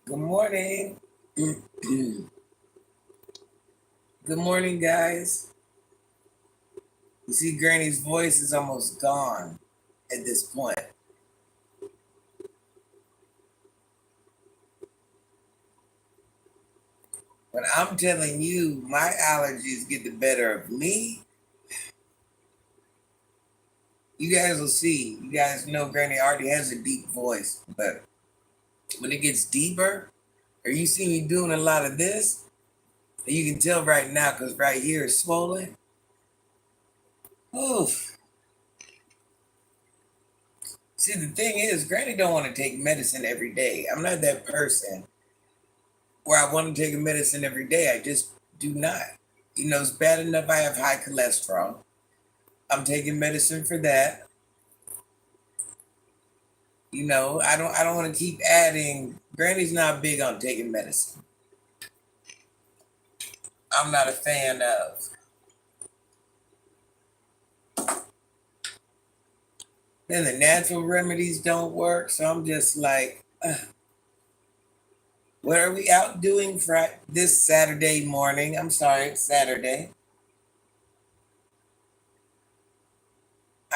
Good morning. Good morning, guys. You see, Granny's voice is almost gone at this point. But I'm telling you, my allergies get the better of me. You guys will see. You guys know Granny already has a deep voice, but when it gets deeper, or you see me doing a lot of this, and you can tell right now because right here is swollen. Oof. See, the thing is, Granny don't want to take medicine every day. I'm not that person where I want to take a medicine every day. I just do not. It's bad enough I have high cholesterol. I'm taking medicine for that. I don't want to keep adding. Granny's not big on taking medicine. I'm not a fan of. Then the natural remedies don't work, so I'm just like, what are we out doing for this Saturday morning? I'm sorry, it's Saturday.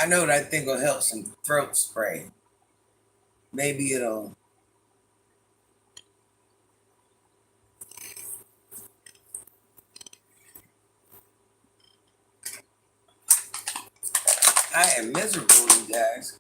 I know what I think will help some throat spray. Maybe it'll. I am miserable, you guys.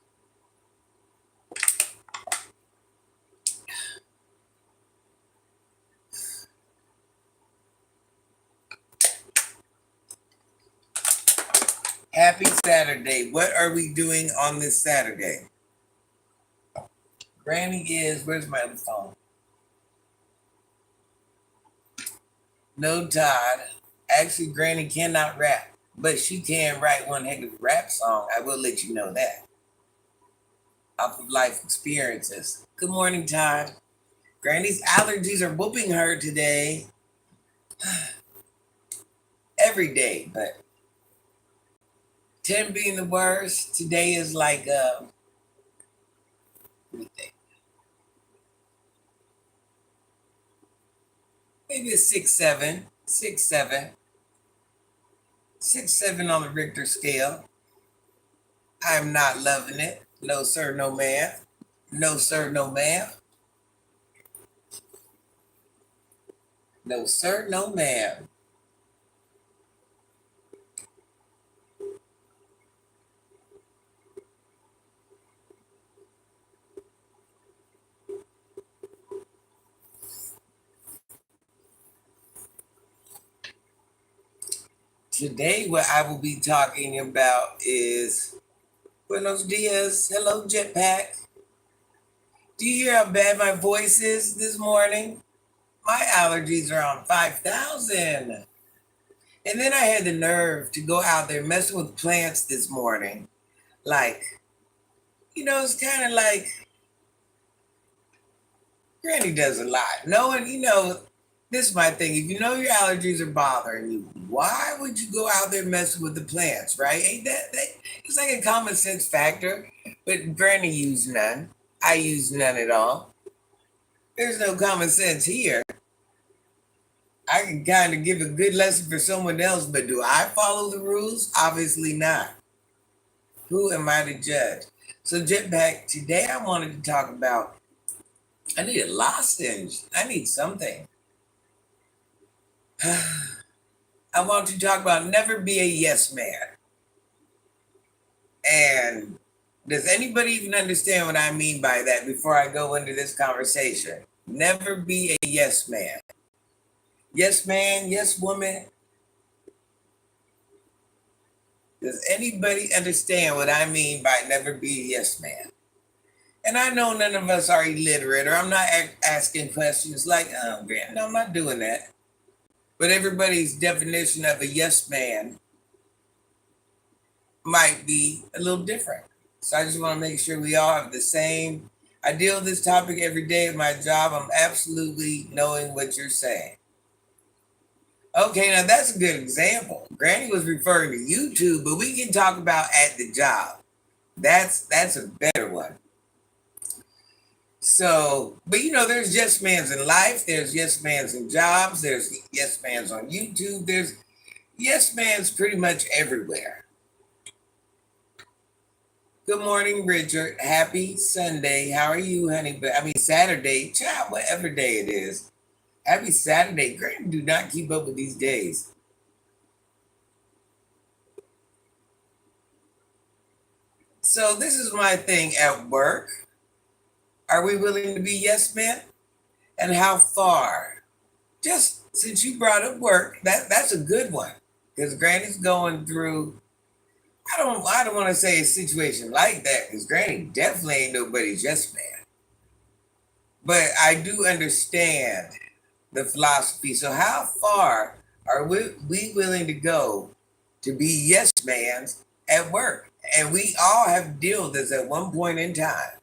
Happy Saturday. What are we doing on this Saturday? Granny is, where's my other phone? No, Todd. Actually, Granny cannot rap, but she can write one heck of a rap song. I will let you know that. Off of life experiences. Good morning, Todd. Granny's allergies are whooping her today. Every day, but 10 being the worst. Today is like, let me think. Maybe a 6-7. 6-7. 6-7 on the Richter scale. I'm not loving it. No, sir, no, ma'am. No, sir, no, ma'am. No, sir, no, ma'am. Today, what I will be talking about is Buenos dias. Hello, Jetpack. Do you hear how bad my voice is this morning? My allergies are on 5,000. And then I had the nerve to go out there messing with plants this morning. Like, it's kind of like Granny does a lot. Knowing, this is my thing. If you know your allergies are bothering you, why would you go out there messing with the plants, right? Ain't that it's like a common sense factor. But Granny used none. I use none at all. There's no common sense here. I can kind of give a good lesson for someone else, but do I follow the rules? Obviously not. Who am I to judge? So, Jetpack, today I wanted to talk about I need a lozenge. I need something. I want to talk about never be a yes man. And does anybody even understand what I mean by that before I go into this conversation? Never be a yes man. Yes man, yes woman. Does anybody understand what I mean by never be a yes man? And I know none of us are illiterate, or I'm not asking questions like, oh, Grant, no, I'm not doing that. But everybody's definition of a yes man might be a little different. So I just want to make sure we all have the same. I deal with this topic every day at my job. I'm absolutely knowing what you're saying. Okay, now that's a good example. Granny was referring to YouTube, but we can talk about at the job. That's a better one. So, but there's yes mans in life, there's yes mans in jobs, there's yes mans on YouTube, there's yes mans pretty much everywhere. Good morning, Richard. Happy Sunday. How are you, honey? But I mean Saturday, child, whatever day it is. Happy Saturday. Graham, do not keep up with these days. So this is my thing at work. Are we willing to be yes men? And how far? Just since you brought up work, that's a good one. Because Granny's going through, I don't want to say a situation like that, because Granny definitely ain't nobody's yes man. But I do understand the philosophy. So how far are we willing to go to be yes mans at work? And we all have dealt with this at one point in time.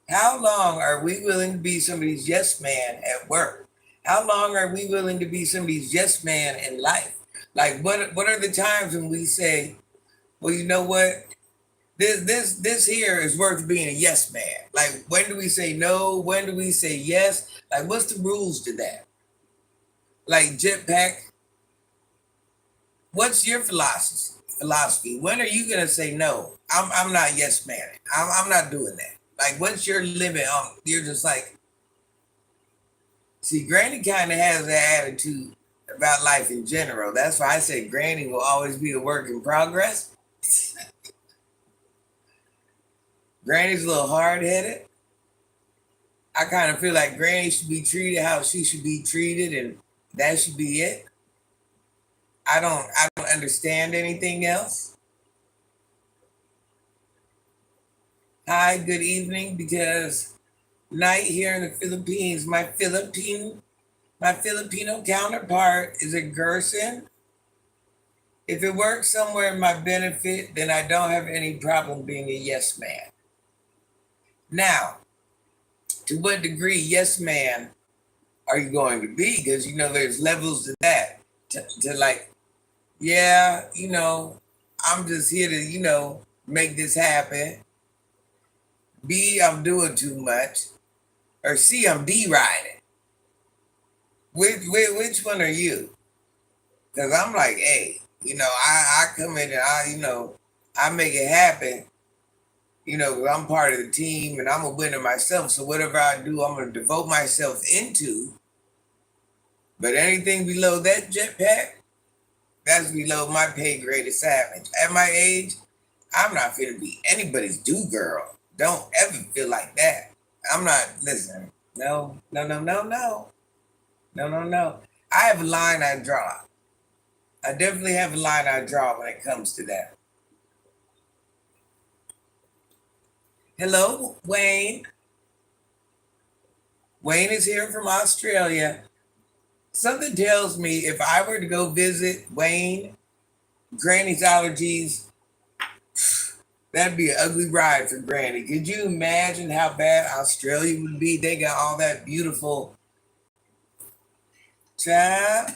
How long are we willing to be somebody's yes man at work? How long are we willing to be somebody's yes man in life? Like what are the times when we say, well, you know what? This here is worth being a yes man. Like when do we say no? When do we say yes? Like what's the rules to that? Like jetpack, what's your philosophy? When are you gonna say no? I'm not yes man. I'm not doing that. Like what's your limit on you're just like see Granny kind of has that attitude about life in general. That's why I say Granny will always be a work in progress. Granny's a little hard headed. I kind of feel like Granny should be treated how she should be treated, and that should be it. I don't understand anything else. Hi, good evening, because night here in the Philippines, my Filipino counterpart is a Gerson. If it works somewhere in my benefit, then I don't have any problem being a yes man. Now, to what degree yes man are you going to be? Because there's levels to that. To like, yeah, I'm just here to, make this happen. B, I'm doing too much. Or C, I'm D riding. Which one are you? Because I'm like, hey, I come in and I make it happen. 'Cause I'm part of the team and I'm a winner myself. So whatever I do, I'm going to devote myself into. But anything below that jetpack, that's below my pay grade of savage. At my age, I'm not going to be anybody's do girl. Don't ever feel like that. I'm not, listen, no, no, no, no, no, no, no, no. I have a line I draw. I definitely have a line I draw when it comes to that. Hello, Wayne. Wayne is here from Australia. Something tells me if I were to go visit Wayne, Granny's allergies, that'd be an ugly ride for Granny. Could you imagine how bad Australia would be? They got all that beautiful. Child,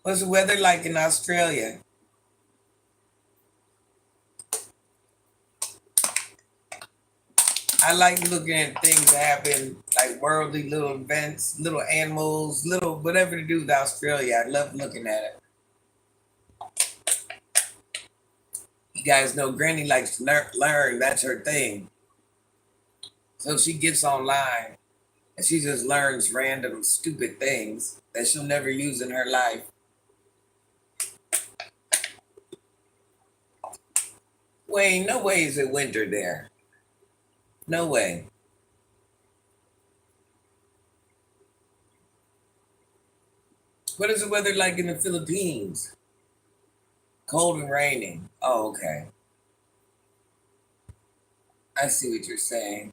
what's the weather like in Australia? I like looking at things that happen, like worldly little events, little animals, little whatever to do with Australia. I love looking at it. You guys know Granny likes to learn. That's her thing. So she gets online and she just learns random stupid things that she'll never use in her life. Wayne, no way is it winter there. No way. What is the weather like in the Philippines? Cold and raining. Oh, okay. I see what you're saying.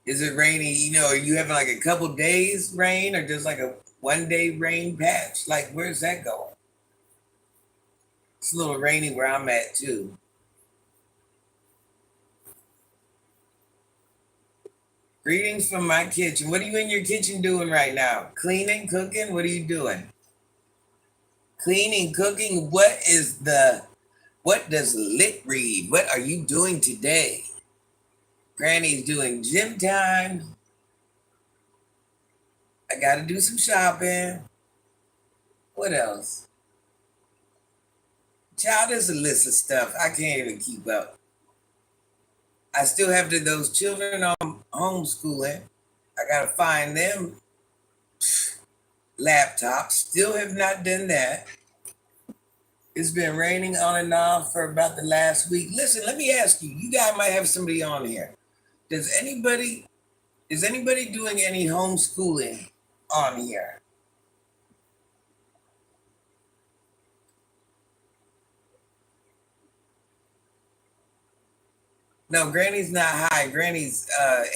Is it rainy? Are you having like a couple days rain or just like a 1 day rain patch? Like, where's that going? It's a little rainy where I'm at too. Greetings from my kitchen. What are you in your kitchen doing right now? Cleaning, cooking? What are you doing? Cleaning, cooking. What does lit read? What are you doing today? Granny's doing gym time. I got to do some shopping. What else? Child, there's a list of stuff. I can't even keep up. I still have those children on homeschooling. I got to find them laptops. Still have not done that. It's been raining on and off for about the last week. Listen, let me ask you. You guys might have somebody on here. Is anybody doing any homeschooling on here? No, Granny's not high. Granny's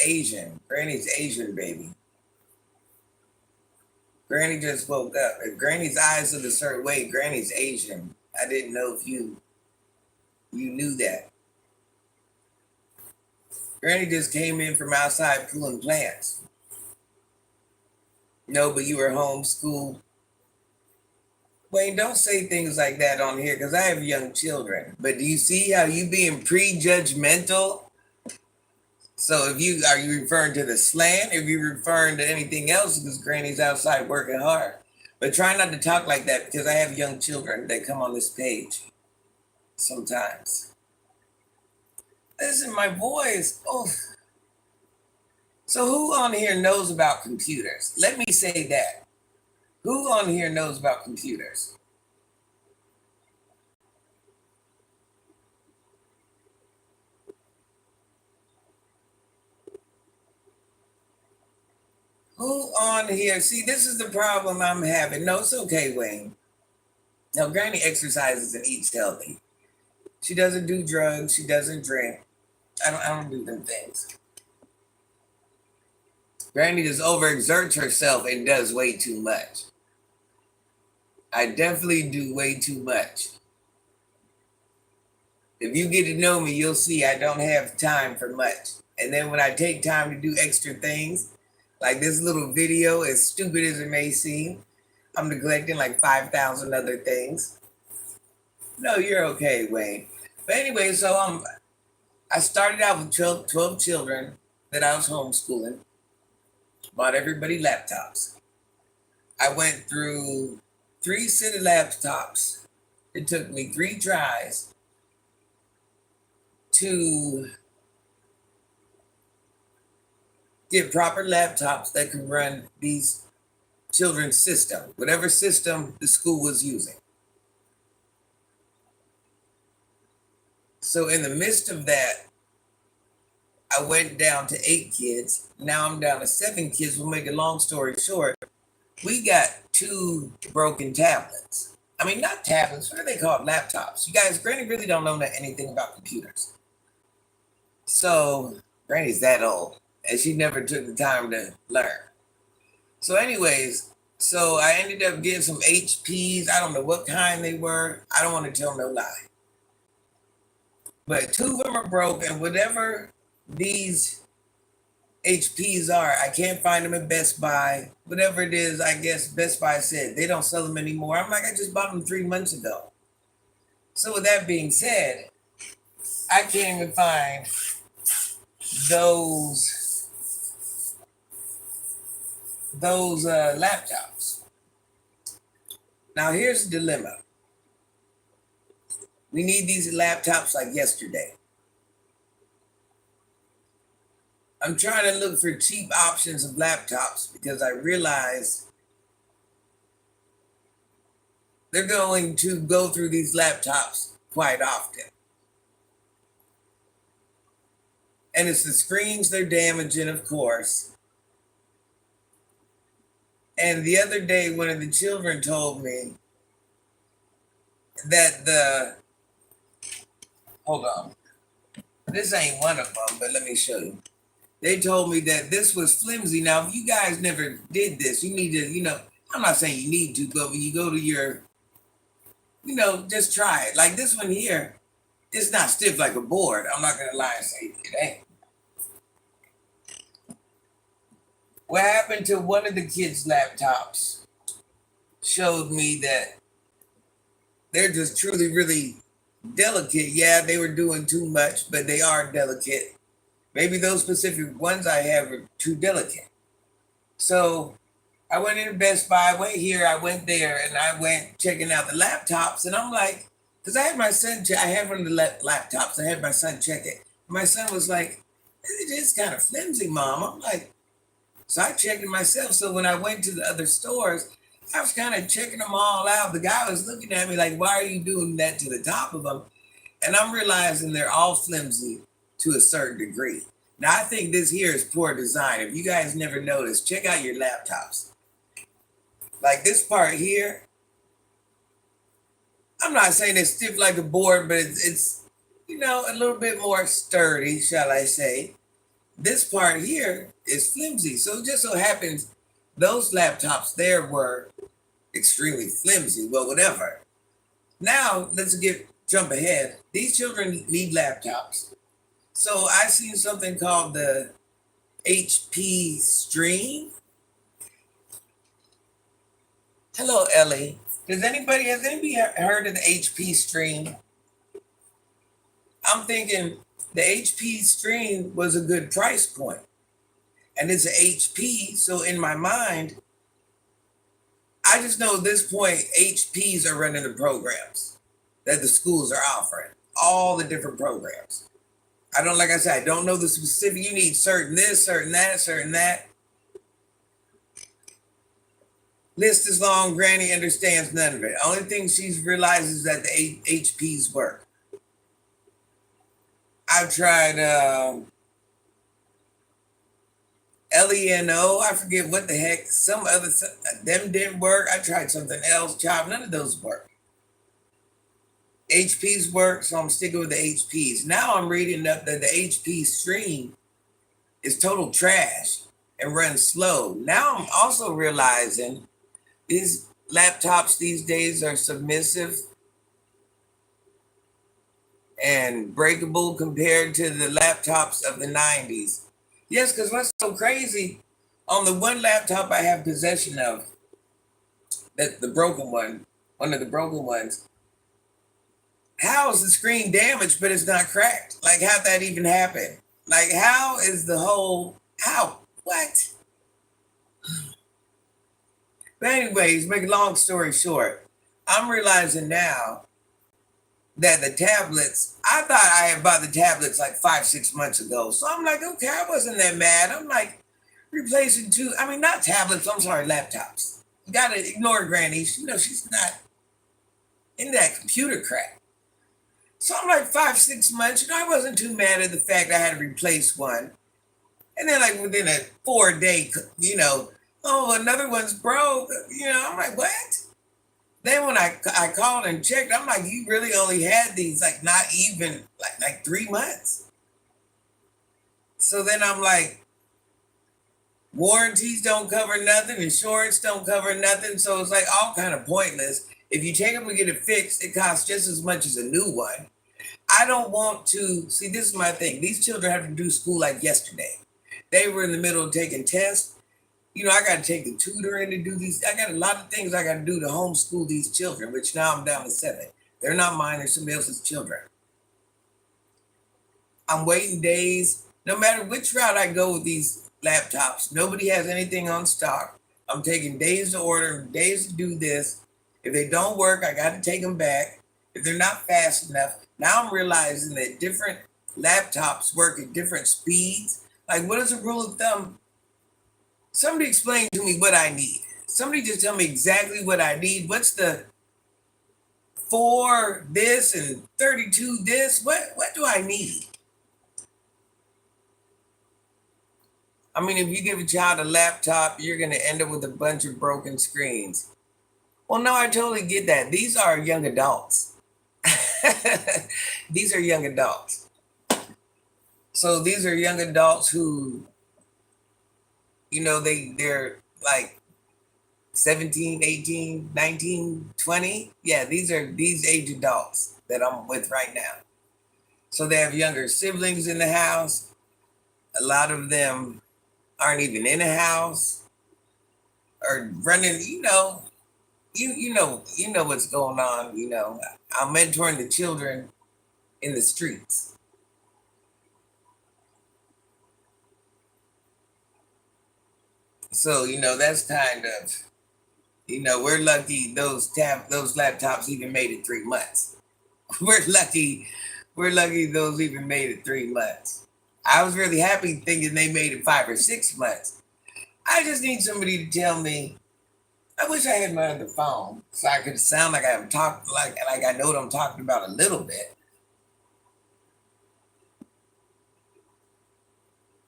Asian. Granny's Asian, baby. Granny just woke up. If Granny's eyes look a certain way, Granny's Asian. I didn't know if you knew that. Granny just came in from outside pulling plants. No, but you were homeschooled. Wayne, don't say things like that on here because I have young children. But do you see how you being prejudgmental? So if you are you referring to the slant, if you're referring to anything else, because Granny's outside working hard. But try not to talk like that because I have young children that come on this page sometimes. Listen, my voice. Oh. So who on here knows about computers? Let me say that. Who on here knows about computers? Who on here? See, this is the problem I'm having. No, it's okay, Wayne. Now, Granny exercises and eats healthy. She doesn't do drugs. She doesn't drink. I don't do them things. Granny just overexerts herself and does way too much. I definitely do way too much. If you get to know me, you'll see I don't have time for much. And then when I take time to do extra things, like this little video, as stupid as it may seem, I'm neglecting like 5,000 other things. No, you're okay, Wayne. But anyway, so I started out with 12 children that I was homeschooling, bought everybody laptops. I went through 3 set of laptops. It took me 3 tries to get proper laptops that could run these children's system, whatever system the school was using. So in the midst of that, I went down to 8 kids. Now I'm down to 7 kids. We'll make a long story short. We got 2 broken tablets. I mean, not tablets. What are they called? Laptops. You guys, Granny really don't know anything about computers. So Granny's that old, and she never took the time to learn. So anyways, so I ended up getting some HPs. I don't know what kind they were. I don't want to tell no lie. But 2 of them are broke, and whatever these HPs are, I can't find them at Best Buy. Whatever it is, I guess Best Buy said they don't sell them anymore. I'm like, I just bought them 3 months ago. So with that being said, I can't even find those laptops. Now here's the dilemma. We need these laptops like yesterday. I'm trying to look for cheap options of laptops because I realize they're going to go through these laptops quite often. And it's the screens they're damaging, of course. And the other day, one of the children told me that hold on, this ain't one of them, but let me show you. They told me that this was flimsy. Now, if you guys never did this, you need to, I'm not saying you need to, but when you go to your, just try it. Like this one here, it's not stiff like a board. I'm not going to lie and say it ain't. What happened to one of the kids' laptops showed me that they're just truly, really delicate. Yeah, they were doing too much, but they are delicate. Maybe those specific ones I have are too delicate. So I went into Best Buy, I went here, I went there, and I went checking out the laptops. And I'm like, because I had my son, I had one of the laptops, I had my son check it. My son was like, it is kind of flimsy, Mom. I'm like, so I checked it myself. So when I went to the other stores, I was kind of checking them all out. The guy was looking at me like, why are you doing that to the top of them? And I'm realizing they're all flimsy to a certain degree. Now, I think this here is poor design. If you guys never noticed, check out your laptops. Like this part here, I'm not saying it's stiff like a board, but it's a little bit more sturdy, shall I say. This part here is flimsy. So it just so happens those laptops there were extremely flimsy. Well, whatever. Now let's jump ahead. These children need laptops. So I seen something called the HP Stream. Hello, Ellie. Has anybody heard of the HP Stream? I'm thinking the HP Stream was a good price point. And it's an HP, so in my mind, I just know at this point, HPs are running the programs that the schools are offering, all the different programs. Like I said, I don't know the specific. You need certain this, certain that, certain that. List is long. Granny understands none of it. Only thing she's realized is that the HPs work. I've tried LENO. I forget what the heck. Them didn't work. I tried something else. Child, none of those work. HPs work, so I'm sticking with the HPs. Now I'm reading up that the HP Stream is total trash and runs slow. Now I'm also realizing these laptops these days are submissive and breakable compared to the laptops of the 90s. Yes, because what's so crazy, on the one laptop I have possession of, that the broken one of the broken ones, how is the screen damaged but it's not cracked? Like, how'd that even happen? Like, how is the whole, how, what? But anyways, make a long story short, I'm realizing now that the tablets, I thought I had bought the tablets like 5-6 months ago. So I'm like, okay, I wasn't that mad. I'm like, replacing not tablets, I'm sorry, laptops. You gotta ignore Granny. She's not in that computer crap. So I'm like 5-6 months, I wasn't too mad at the fact I had to replace one. And then like within a 4-day, oh, another one's broke. I'm like, what? Then when I called and checked, I'm like, you really only had these like not even like 3 months. So then I'm like, warranties don't cover nothing, insurance don't cover nothing. So it's like all kind of pointless. If you take them and get it fixed, it costs just as much as a new one. I don't want to see, this is my thing. These children have to do school like yesterday. They were in the middle of taking tests. I got to take the tutoring to do these. I got a lot of things I got to do to homeschool these children, which now I'm down to 7. They're not mine, they're somebody else's children. I'm waiting days. No matter which route I go with these laptops, nobody has anything on stock. I'm taking days to order, days to do this. If they don't work, I got to take them back. If they're not fast enough, now I'm realizing that different laptops work at different speeds. Like, what is a rule of thumb? Somebody explain to me what I need. Somebody just tell me exactly what I need. What's the 4 this and 32 this? What do I need? If you give a child a laptop, you're going to end up with a bunch of broken screens. Well, no, I totally get that. These are young adults. These are young adults. So these are young adults who, they're like 17, 18, 19, 20. Yeah, these are these age adults that I'm with right now. So they have younger siblings in the house. A lot of them aren't even in a house or running, you know what's going on. I'm mentoring the children in the streets. So, that's kind of, we're lucky those laptops even made it 3 months. We're lucky, we're lucky those even made it 3 months. I was really happy thinking they made it 5 or 6 months. I just need somebody to tell me. I wish I had my other phone so I could sound like I'm talking like I know what I'm talking about a little bit.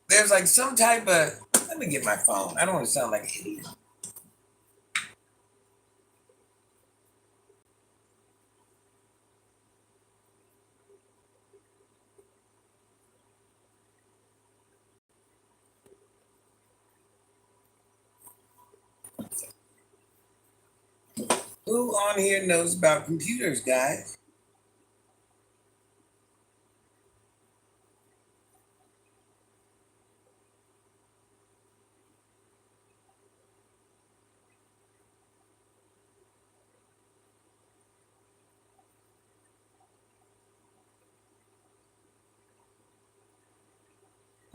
There's like some type of. Let me get my phone. I don't want to sound like an idiot. Who on here knows about computers, guys?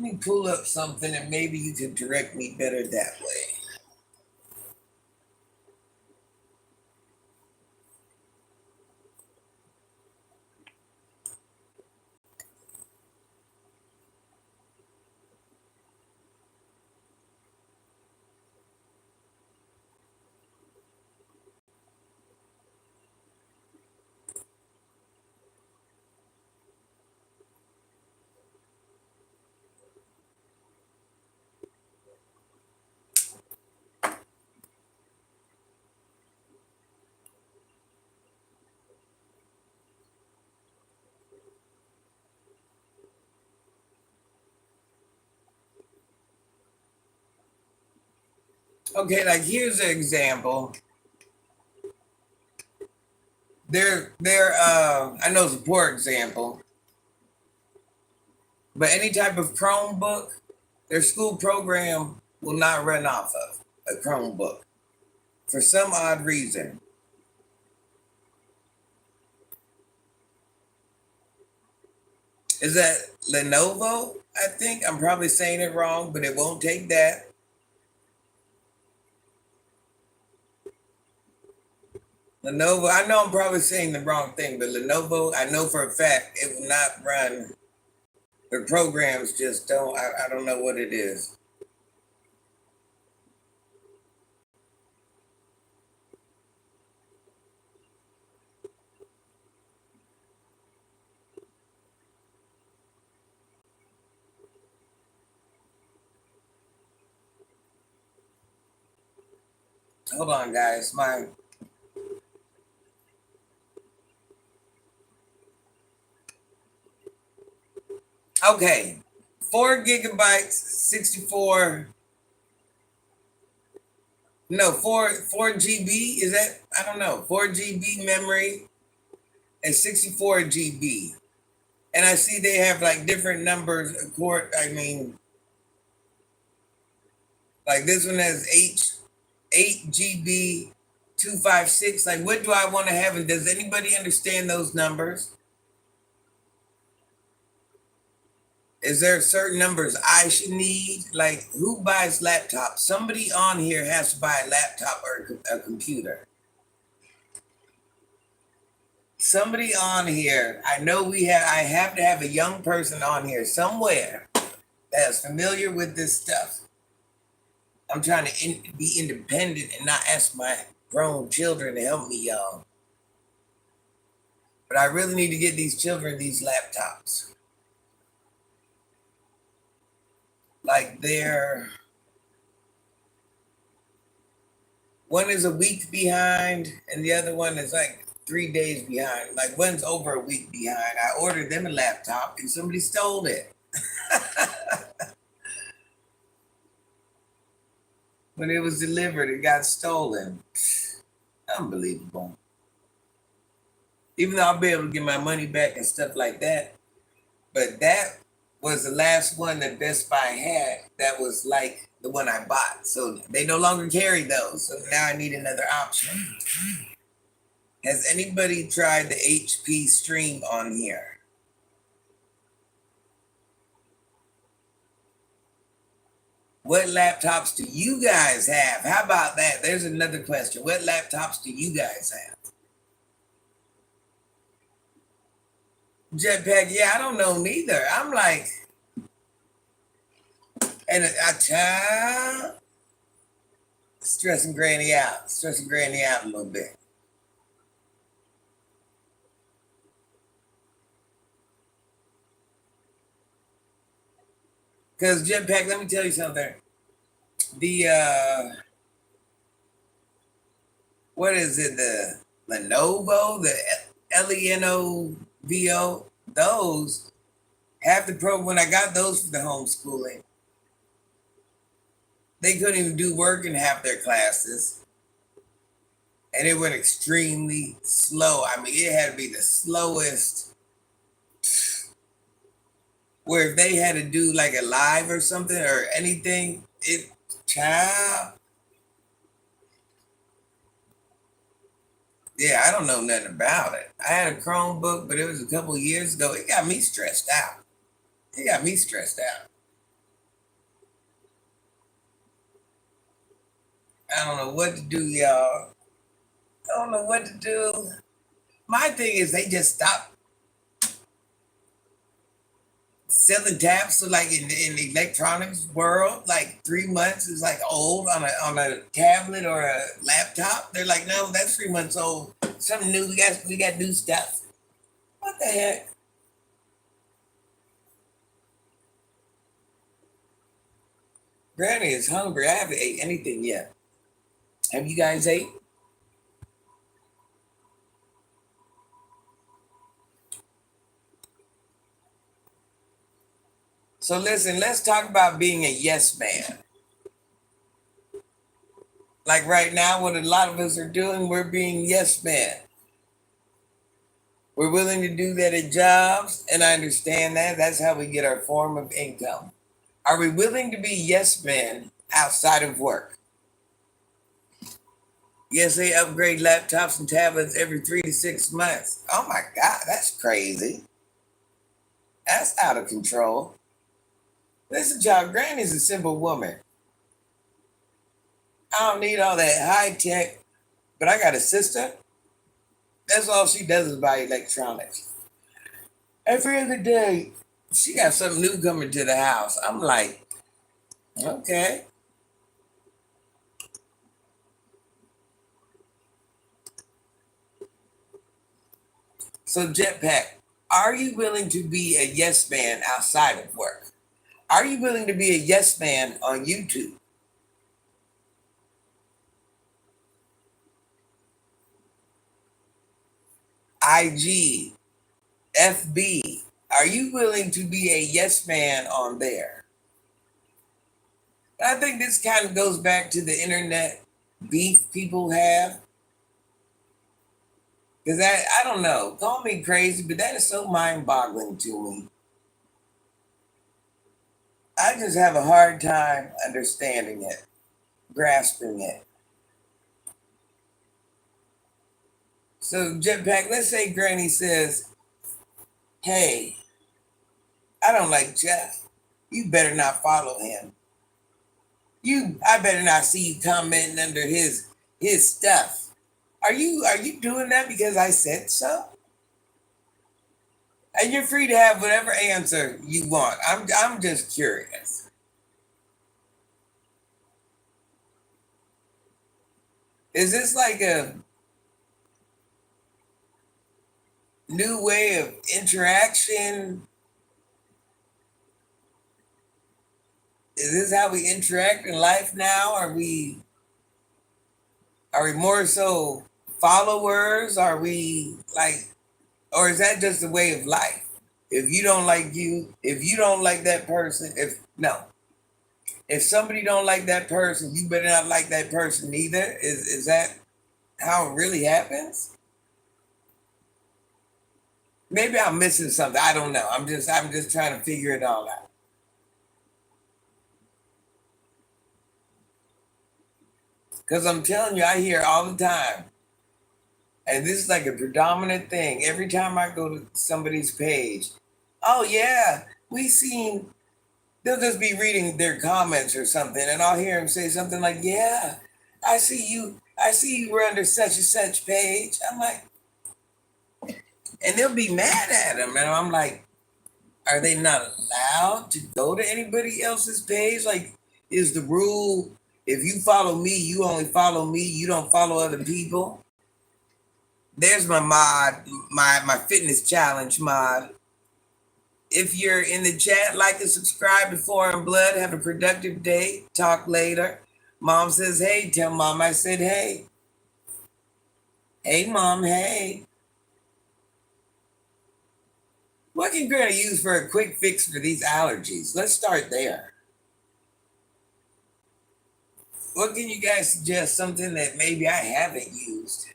Let me pull up something and maybe you can direct me better that way. Okay, like here's an example. I know it's a poor example, but any type of Chromebook, their school program will not run off of a Chromebook for some odd reason. Is that Lenovo? I think I'm probably saying it wrong, but it won't take that. Lenovo, I know I'm probably saying the wrong thing, but Lenovo, I know for a fact it will not run. The programs just don't, I don't know what it is. Hold on, guys. Okay, 4 gigabytes, 64. No, four GB. Is that? I don't know. 4 GB memory and 64 GB. And I see they have like different numbers. I mean, like this one has 8 GB 256. Like, what do I want to have? And does anybody understand those numbers? Is there certain numbers I should need? Like, who buys laptops? Somebody on here has to buy a laptop or a computer. Somebody on here. I know I have to have a young person on here somewhere that's familiar with this stuff. I'm trying to be independent and not ask my grown children to help me, y'all. But I really need to get these children these laptops. Like one is a week behind and the other one is like 3 days behind. Like one's over a week behind. I ordered them a laptop and somebody stole it. When it was delivered, it got stolen. Unbelievable. Even though I'll be able to get my money back and stuff like that. But that was the last one that Best Buy had that was like the one I bought. So they no longer carry those. So now I need another option. Has anybody tried the HP Stream on here? What laptops do you guys have? How about that? There's another question. What laptops do you guys have? Jetpack, yeah, I don't know neither. I'm like, and stressing Granny out a little bit. Because Jetpack, let me tell you something. The what is it? The Lenovo, the Lenovo, those half the program when I got those for the homeschooling, they couldn't even do work in half their classes, and it went extremely slow. I mean, it had to be the slowest. Where if they had to do like a live or something or anything, it child. Yeah, I don't know nothing about it. I had a Chromebook, but it was a couple of years ago. It got me stressed out. It got me stressed out. I don't know what to do, y'all. I don't know what to do. My thing is they just stopped selling tabs. So like in the electronics world, like 3 months is like old on a tablet or a laptop. They're like, no, that's 3 months old. Something new. We got new stuff. What the heck? Granny is hungry. I haven't ate anything yet. Have you guys ate? So listen, let's talk about being a yes man. Like right now, what a lot of us are doing, we're being yes men. We're willing to do that at jobs, and I understand that. That's how we get our form of income. Are we willing to be yes men outside of work? Yes, they upgrade laptops and tablets every 3 to 6 months. Oh my God, that's crazy. That's out of control. Listen, y'all, Granny's a simple woman. I don't need all that high tech, but I got a sister. That's all she does is buy electronics. Every other day, she got something new coming to the house. I'm like, okay. So, Jetpack, are you willing to be a yes man outside of work? Are you willing to be a yes man on YouTube, IG, FB? Are you willing to be a yes man on there? I think this kind of goes back to the internet beef people have. Because I don't know, call me crazy, but that is so mind boggling to me. I just have a hard time understanding it, grasping it. So, Jetpack, let's say Granny says, hey, I don't like Jeff. You better not follow him. I better not see you commenting under his stuff. Are you doing that because I said so? And you're free to have whatever answer you want. I'm just curious. Is this like a new way of interaction? Is this how we interact in life now? Are we more so followers? Are we like, or is that just a way of life? If you don't like if you don't like that person, if no, if somebody don't like that person, you better not like that person either. Is that how it really happens? Maybe I'm missing something. I don't know. I'm just trying to figure it all out. Because I'm telling you, I hear all the time. And this is like a predominant thing. Every time I go to somebody's page, oh yeah, we seen they'll just be reading their comments or something, and I'll hear them say something like, "Yeah, I see you were under such and such page." I'm like, and they'll be mad at them, and I'm like, are they not allowed to go to anybody else's page? Like, is the rule if you follow me, you only follow me, you don't follow other people? There's my mod, my fitness challenge mod. If you're in the chat, like and subscribe to Foreign Blood. Have a productive day. Talk later. Mom says, hey. Tell mom I said, hey. Hey, mom, hey. What can Granny use for a quick fix for these allergies? Let's start there. What can you guys suggest? Something that maybe I haven't used.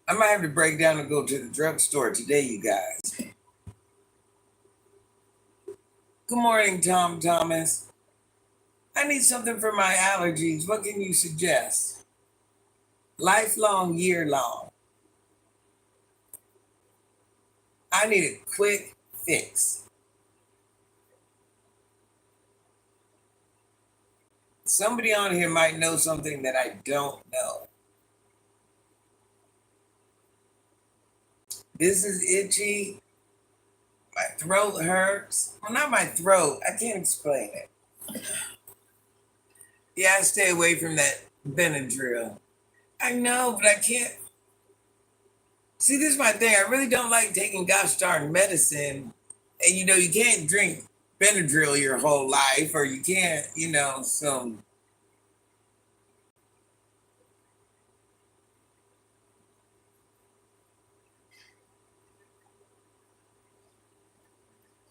I might have to break down and go to the drugstore today, you guys. Good morning, Tom Thomas. I need something for my allergies. What can you suggest? Lifelong, year long. I need a quick fix. Somebody on here might know something that I don't know. This is itchy. My throat hurts. Well, not my throat. I can't explain it. Yeah, I stay away from that Benadryl. I know, but I can't. See, this is my thing. I really don't like taking gosh darn medicine. And you can't drink Benadryl your whole life, or you can't, some.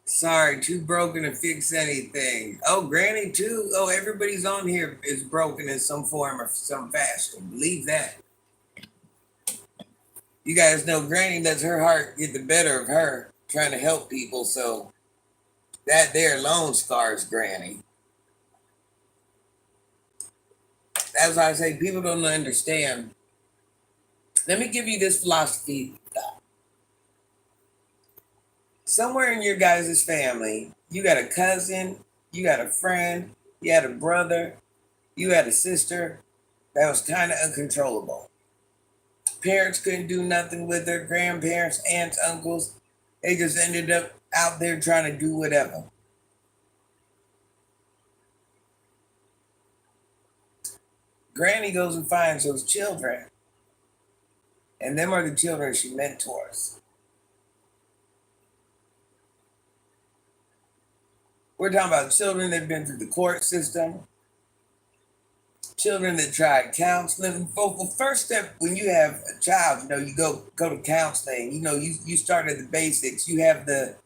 Sorry, too broken to fix anything. Oh, Granny, too. Oh, everybody's on here is broken in some form or some fashion. Believe that. You guys know Granny lets her heart get the better of her trying to help people. So that there alone scars Granny. That's why I say people don't understand. Let me give you this philosophy. Somewhere in your guys' family, you got a cousin, you got a friend, you had a brother, you had a sister that was kind of uncontrollable. Parents couldn't do nothing with her, grandparents, aunts, uncles. They just ended up out there trying to do whatever. Granny goes and finds those children, and them are the children she mentors. We're talking about children that have been through the court system, children that tried counseling. Well, first step when you have a child, you go to counseling. You start at the basics. You have the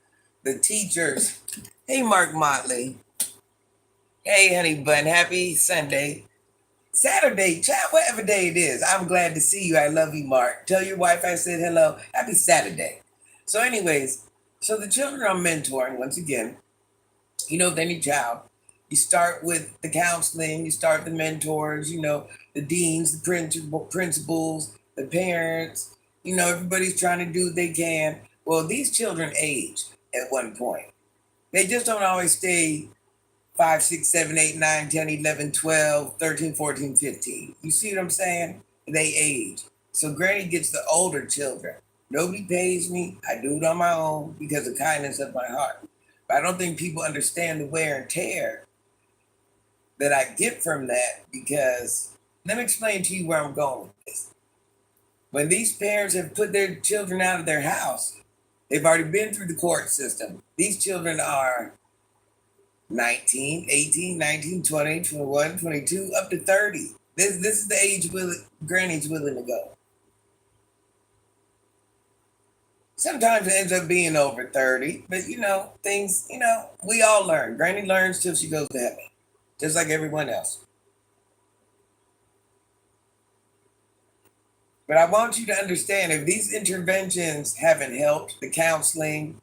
teachers. Hey, Mark Motley. Hey, honey bun. Happy Sunday. Saturday, child, whatever day it is. I'm glad to see you. I love you, Mark. Tell your wife I said hello. Happy Saturday. So, anyways, so the children I'm mentoring, once again, with any child, you start with the counseling, you start the mentors, the deans, the principals, the parents, everybody's trying to do what they can. Well, these children age at one point. They just don't always stay 5, 6, 7, 8, 9, 10, 11, 12, 13, 14, 15. You see what I'm saying? They age. So Granny gets the older children. Nobody pays me. I do it on my own because of kindness of my heart. But I don't think people understand the wear and tear that I get from that, because let me explain to you where I'm going with this. When these parents have put their children out of their house, they've already been through the court system. These children are 19, 18, 19, 20, 21, 22, up to 30. This is the age Granny's willing to go. Sometimes it ends up being over 30, but things, we all learn. Granny learns till she goes to heaven, just like everyone else. But I want you to understand, if these interventions haven't helped, the counseling,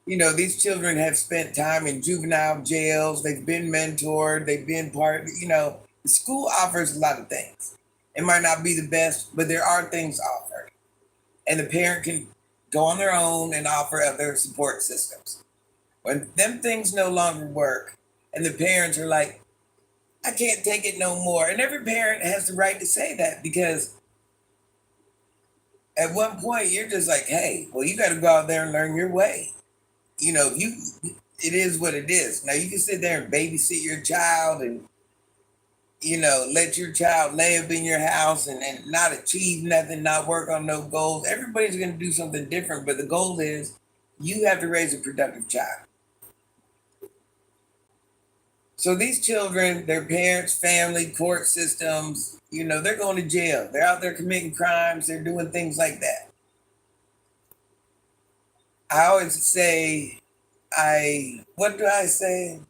these children have spent time in juvenile jails, they've been mentored, they've been the school offers a lot of things. It might not be the best, but there are things offered. And the parent can go on their own and offer other support systems. When them things no longer work and the parents are like, I can't take it no more. And every parent has the right to say that because at one point you're just like, hey, well, you got to go out there and learn your way. You it is what it is. Now you can sit there and babysit your child and let your child lay up in your house and not achieve nothing, not work on no goals. Everybody's going to do something different, but the goal is you have to raise a productive child. So these children, their parents, family, court systems, they're going to jail. They're out there committing crimes. They're doing things like that. I always say, what do I say?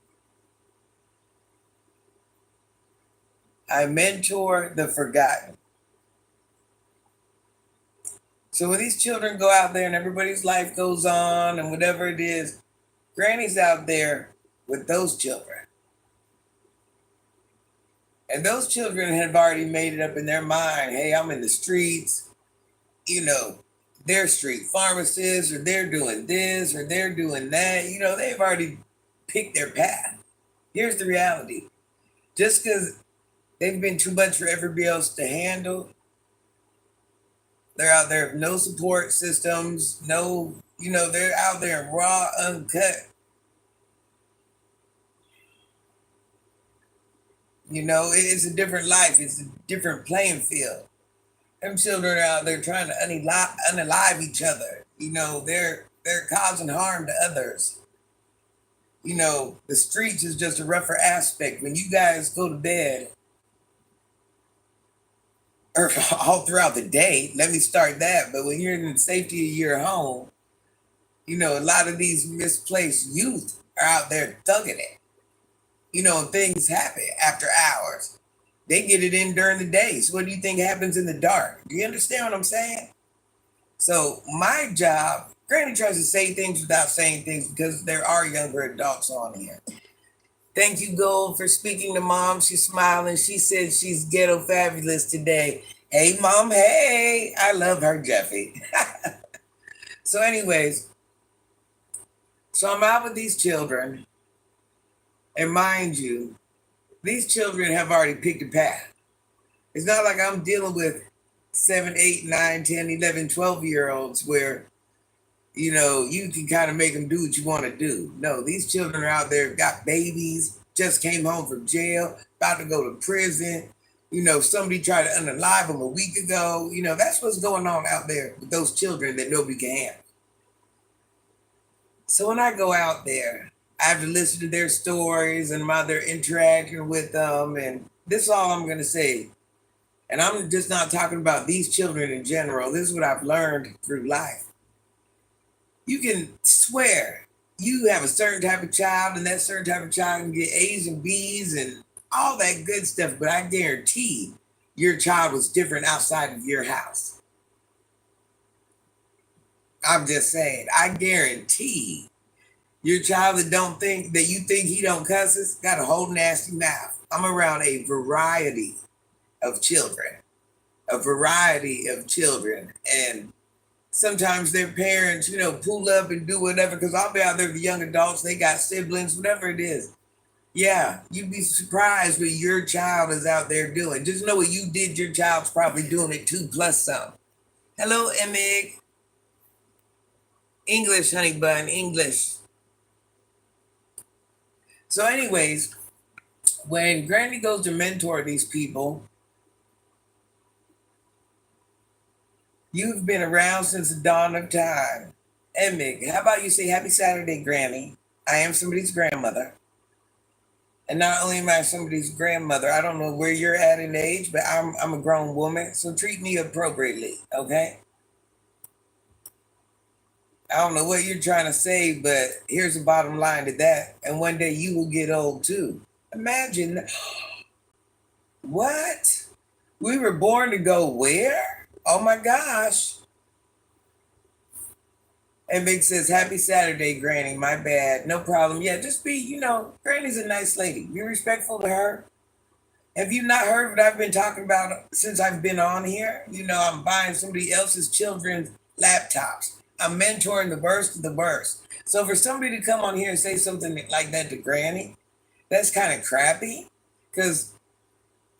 I mentor the forgotten. So when these children go out there and everybody's life goes on and whatever it is, Granny's out there with those children. And those children have already made it up in their mind. Hey, I'm in the streets, they're street pharmacists, or they're doing this, or they're doing that. They've already picked their path. Here's the reality. Just because they've been too much for everybody else to handle, they're out there with no support systems, they're out there raw, uncut. It's a different life. It's a different playing field. Them children are out there trying to unalive each other. They're causing harm to others. The streets is just a rougher aspect. When you guys go to bed, or all throughout the day, let me start that. But when you're in the safety of your home, a lot of these misplaced youth are out there thugging it. Things happen after hours. They get it in during the day. So what do you think happens in the dark? Do you understand what I'm saying? So my job, Granny tries to say things without saying things because there are younger adults on here. Thank you, Gold, for speaking to Mom. She's smiling. She said she's ghetto fabulous today. Hey, Mom. Hey. I love her, Jeffy. So anyways, so I'm out with these children. And mind you, these children have already picked a path. It's not like I'm dealing with 7, 8, 9, 10, 11, 12-year-olds where, you can kind of make them do what you want to do. No, these children are out there, got babies, just came home from jail, about to go to prison. Somebody tried to unalive them a week ago. That's what's going on out there with those children that nobody can handle. So when I go out there, I have to listen to their stories and how they're interacting with them. And this is all I'm going to say. And I'm just not talking about these children in general. This is what I've learned through life. You can swear you have a certain type of child, and that certain type of child can get A's and B's and all that good stuff. But I guarantee your child was different outside of your house. I'm just saying, I guarantee your child that you think he don't cusses got a whole nasty mouth. I'm around a variety of children, and sometimes their parents, pull up and do whatever, because I'll be out there with the young adults, they got siblings, whatever it is. Yeah, you'd be surprised what your child is out there doing. Just know what you did, your child's probably doing it too, plus some. Hello, Emig. English, honey bun, English. So anyways, when Granny goes to mentor these people, you've been around since the dawn of time. Emig, how about you say happy Saturday, Granny? I am somebody's grandmother. And not only am I somebody's grandmother, I don't know where you're at in age, but I'm a grown woman, so treat me appropriately, okay? I don't know what you're trying to say, but here's the bottom line to that. And one day you will get old too. Imagine. What? We were born to go where? Oh my gosh. And Big says, happy Saturday, Granny. My bad. No problem. Yeah, just be, Granny's a nice lady. Be respectful to her. Have you not heard what I've been talking about since I've been on here? I'm buying somebody else's children's laptops. I'm mentoring the worst of the worst. So for somebody to come on here and say something like that to Granny, that's kind of crappy. Because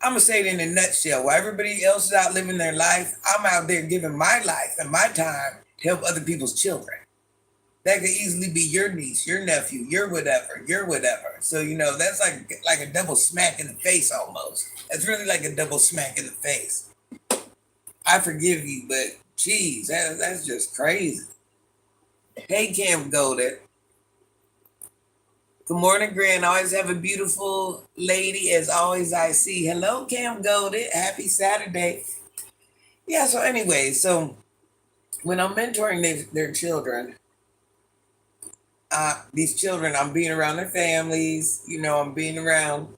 I'm gonna say it in a nutshell. While everybody else is out living their life, I'm out there giving my life and my time to help other people's children. That could easily be your niece, your nephew, your whatever, your whatever. So that's like a double smack in the face almost. That's really like a double smack in the face. I forgive you, but geez, that's just crazy. Hey, Cam Golden. Good morning, Grand. Always have a beautiful lady as always. I see. Hello, Cam Golden. Happy Saturday. Yeah. So anyway, so when I'm mentoring their children, these children, I'm being around their families. I'm being around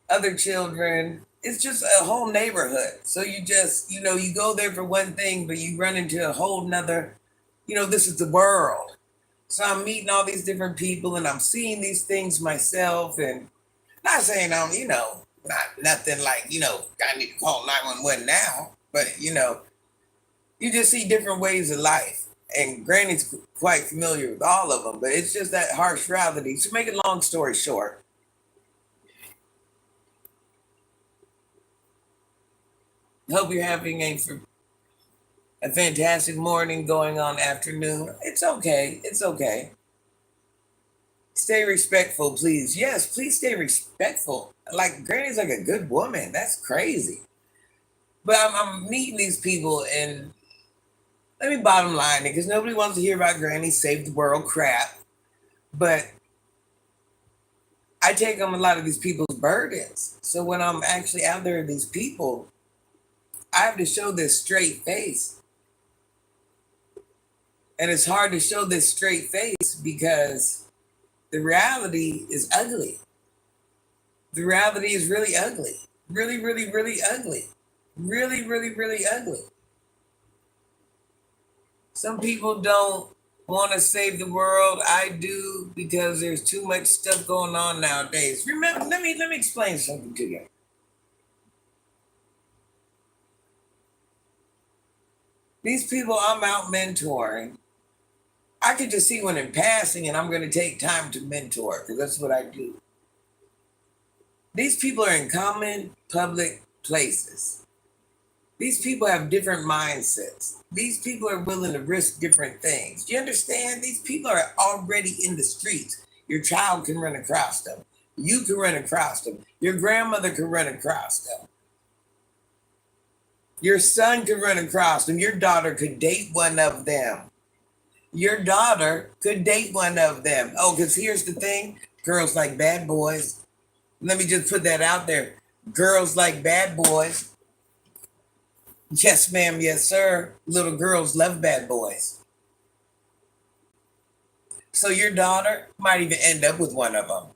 other children. It's just a whole neighborhood. So you just, you go there for one thing, but you run into a whole nother. This is the world. So I'm meeting all these different people, and I'm seeing these things myself, and not saying I'm, not nothing like, I need to call 911 now, but you just see different ways of life. And Granny's quite familiar with all of them, but it's just that harsh reality. To make a long story short, hope you're having a fantastic morning going on afternoon. It's okay. It's okay. Stay respectful, please. Yes, please stay respectful. Like Granny's like a good woman. That's crazy. But I'm meeting these people, and let me bottom line it because nobody wants to hear about Granny save the world crap. But I take on a lot of these people's burdens. So when I'm actually out there with these people, I have to show this straight face. And it's hard to show this straight face because the reality is ugly. The reality is really ugly. Really, really, really ugly. Really, really, really ugly. Some people don't want to save the world. I do because there's too much stuff going on nowadays. Remember, let me explain something to you. These people I'm out mentoring, I could just see one in passing, and I'm going to take time to mentor because that's what I do. These people are in common public places. These people have different mindsets. These people are willing to risk different things. You understand? These people are already in the streets. Your child can run across them. You can run across them. Your grandmother can run across them. Your son could run across them. Your daughter could date one of them. Your daughter could date one of them. Oh, because here's the thing. Girls like bad boys. Let me just put that out there. Girls like bad boys. Yes, ma'am. Yes, sir. Little girls love bad boys. So your daughter might even end up with one of them.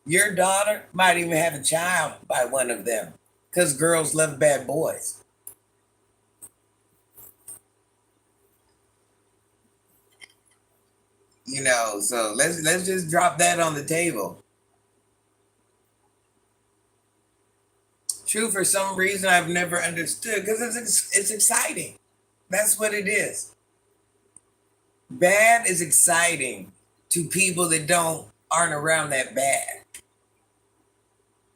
Your daughter might even have a child by one of them because girls love bad boys. So let's just drop that on the table. True, for some reason I've never understood because it's exciting. That's what it is. Bad is exciting to people that aren't around that bad.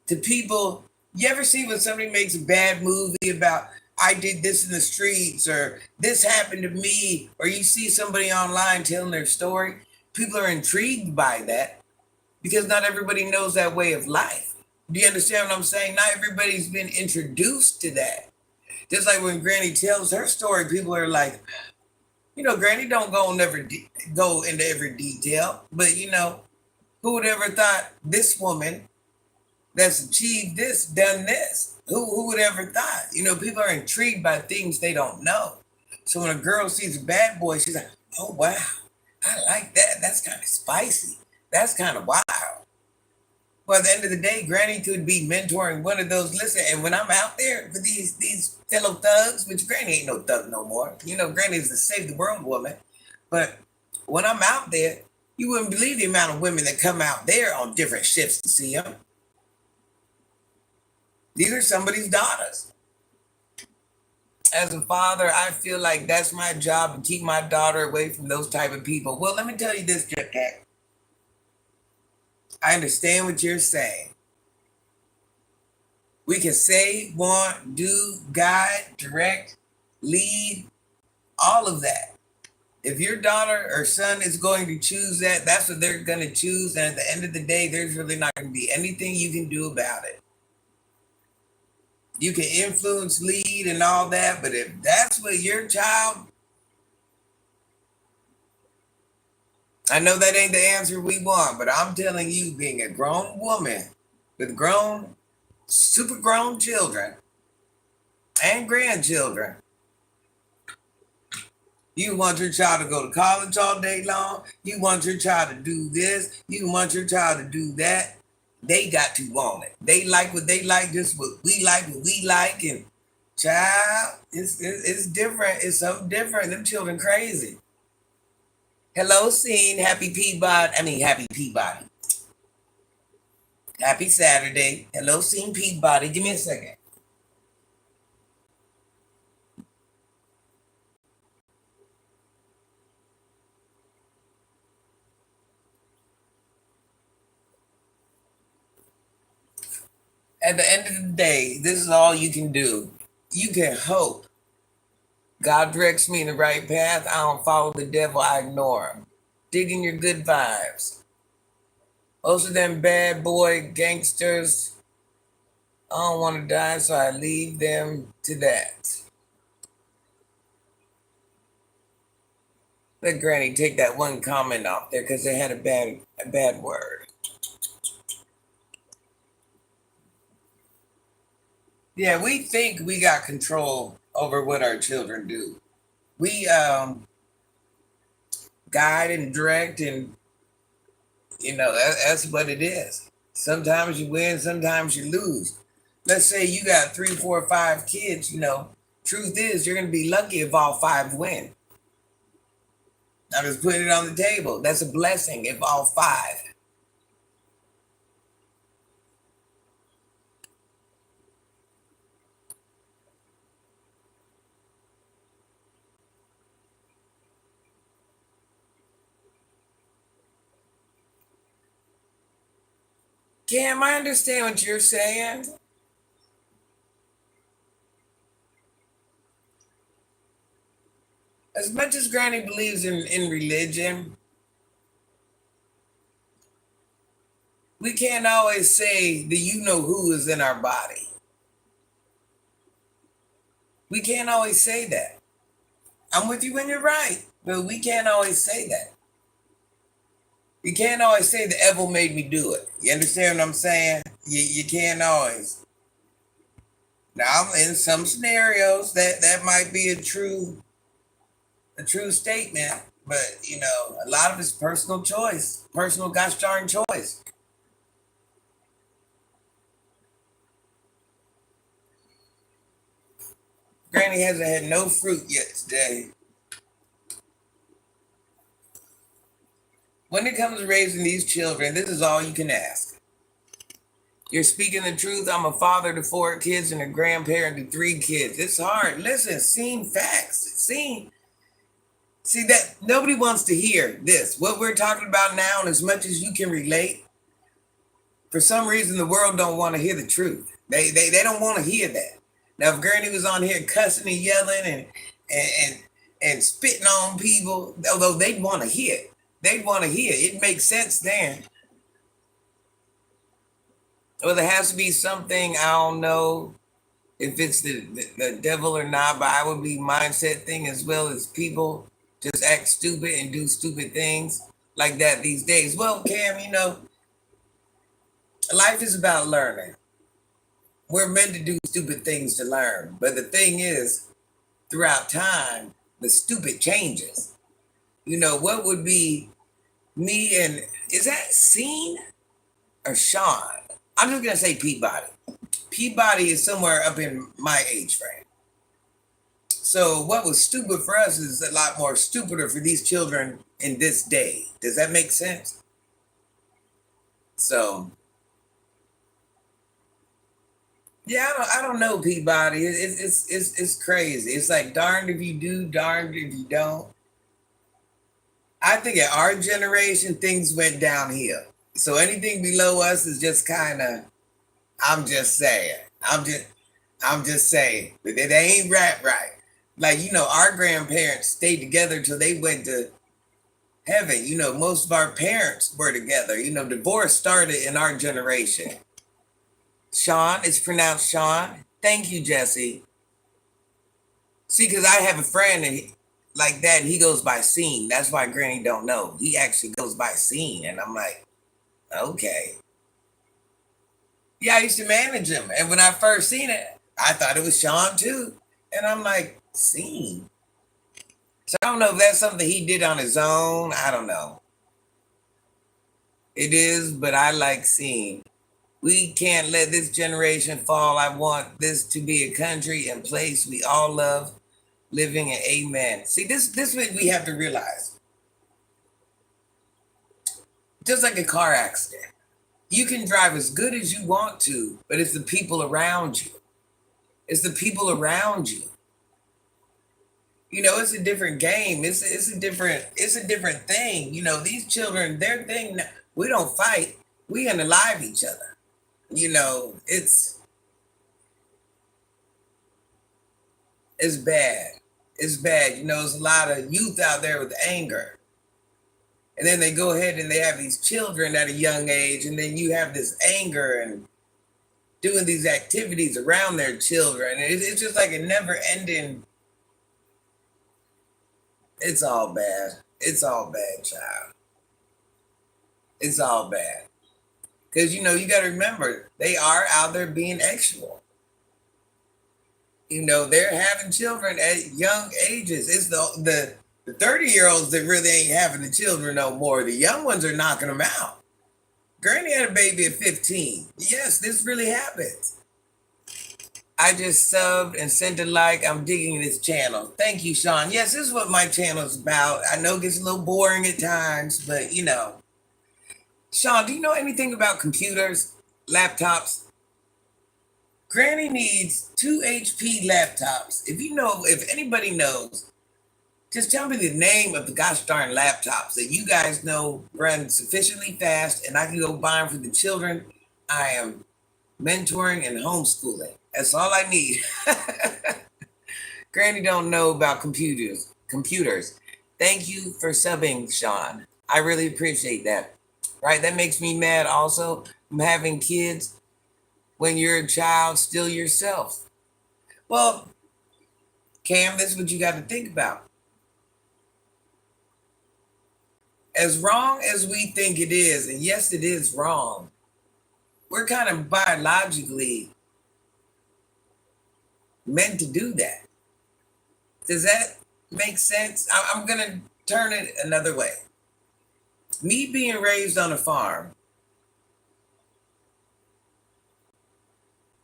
To people, you ever see when somebody makes a bad movie about I did this in the streets or this happened to me, or you see somebody online telling their story, people are intrigued by that because not everybody knows that way of life. Do you understand what I'm saying? Not everybody's been introduced to that. Just like when Granny tells her story, people are like, Granny don't go into every detail, but who would ever thought this woman that's achieved this, done this? Who would ever thought? People are intrigued by things they don't know. So when a girl sees a bad boy, she's like, oh wow, I like that. That's kind of spicy. That's kind of wild. Well, at the end of the day, Granny could be mentoring one of those. Listen, and when I'm out there for these fellow thugs, which Granny ain't no thug no more. Granny's the save the world woman. But when I'm out there, you wouldn't believe the amount of women that come out there on different shifts to see him. These are somebody's daughters. As a father, I feel like that's my job to keep my daughter away from those type of people. Well, let me tell you this, Jeff Cat. I understand what you're saying. We can say, want, do, guide, direct, lead, all of that. If your daughter or son is going to choose that, that's what they're going to choose. And at the end of the day, there's really not going to be anything you can do about it. You can influence, lead, and all that. But if that's what your child, I know that ain't the answer we want, but I'm telling you, being a grown woman with grown, super grown children and grandchildren, you want your child to go to college all day long. You want your child to do this. You want your child to do that. They got to want it. They like what they like, just what we like. And child, it's different. It's so different. Them children crazy. Hello, scene. Happy Peabody. Happy Peabody. Happy Saturday. Hello, scene Peabody. Give me a second. At the end of the day, this is all you can do. You can hope God directs me in the right path. I don't follow the devil, I ignore him. Digging your good vibes. Most of them bad boy gangsters, I don't want to die, so I leave them to that. Let Granny take that one comment off there because they had a bad word. Yeah, we think we got control over what our children do. We guide and direct, and that's what it is. Sometimes you win, sometimes you lose. Let's say you got 3, 4, 5 kids. Truth is you're going to be lucky if all 5 win. I'm just putting it on the table. That's a blessing if all 5. Cam, I understand what you're saying. As much as Granny believes in religion, we can't always say that who is in our body. We can't always say that. I'm with you when you're right, but we can't always say that. You can't always say the devil made me do it. You understand what I'm saying? You can't always. Now, in some scenarios, that might be a true statement, but a lot of it's personal choice, personal gosh darn choice. Granny hasn't had no fruit yet today. When it comes to raising these children, this is all you can ask. You're speaking the truth. I'm a father to 4 kids and a grandparent to 3 kids. It's hard. Listen, seeing facts. See that nobody wants to hear this. What we're talking about now, and as much as you can relate, for some reason the world don't want to hear the truth. They don't want to hear that. Now, if Granny was on here cussing and yelling and spitting on people, although they'd want to hear it. They'd want to hear it. It makes sense then. Well, there has to be something, I don't know if it's the devil or not, but I would be mindset thing as well as people just act stupid and do stupid things like that these days. Well, Cam, life is about learning. We're meant to do stupid things to learn. But the thing is, throughout time, the stupid changes. What would be me and, is that Scene or Sean? I'm just going to say Peabody. Peabody is somewhere up in my age frame. So what was stupid for us is a lot more stupider for these children in this day. Does that make sense? So Yeah, I don't know, Peabody. It's crazy. It's like darned if you do, darned if you don't. I think at our generation things went downhill. So anything below us is just kind of. I'm just saying. I'm just saying. But they ain't right. Like our grandparents stayed together till they went to heaven. Most of our parents were together. Divorce started in our generation. Sean, it's pronounced Sean. Thank you, Jesse. See, because I have a friend like that, he goes by Scene. That's why Granny don't know. He actually goes by Scene. And I'm like, okay. Yeah, I used to manage him. And when I first seen it, I thought it was Sean too. And I'm like, Scene. So I don't know if that's something he did on his own. I don't know. It is, but I like Scene. We can't let this generation fall. I want this to be a country and place we all love living in. Amen. See, this what we have to realize. Just like a car accident, you can drive as good as you want to, but it's the people around you. It's the people around you. It's a different game. It's a different thing. These children, their thing. We don't fight. We unalive each other. It's bad. It's bad. There's a lot of youth out there with anger. And then they go ahead and they have these children at a young age, and then you have this anger and doing these activities around their children. It's just like a never ending. It's all bad. It's all bad, child. It's all bad. Because, you got to remember, they are out there being sexual. They're having children at young ages. It's the 30-year-olds that really ain't having the children no more. The young ones are knocking them out. Granny had a baby at 15. Yes, this really happens. I just subbed and sent a like. I'm digging this channel. Thank you, Sean. Yes, this is what my channel is about. I know it gets a little boring at times, but Sean, do you know anything about computers, laptops? Granny needs 2 HP laptops. If anybody knows, just tell me the name of the gosh darn laptops that you guys know run sufficiently fast and I can go buy them for the children I am mentoring and homeschooling. That's all I need. Granny don't know about computers. Thank you for subbing, Sean. I really appreciate that. Right? That makes me mad also from having kids when you're a child still yourself. Well, Cam, this is what you got to think about. As wrong as we think it is, and yes, it is wrong, we're kind of biologically meant to do that. Does that make sense? I'm going to turn it another way. Me being raised on a farm,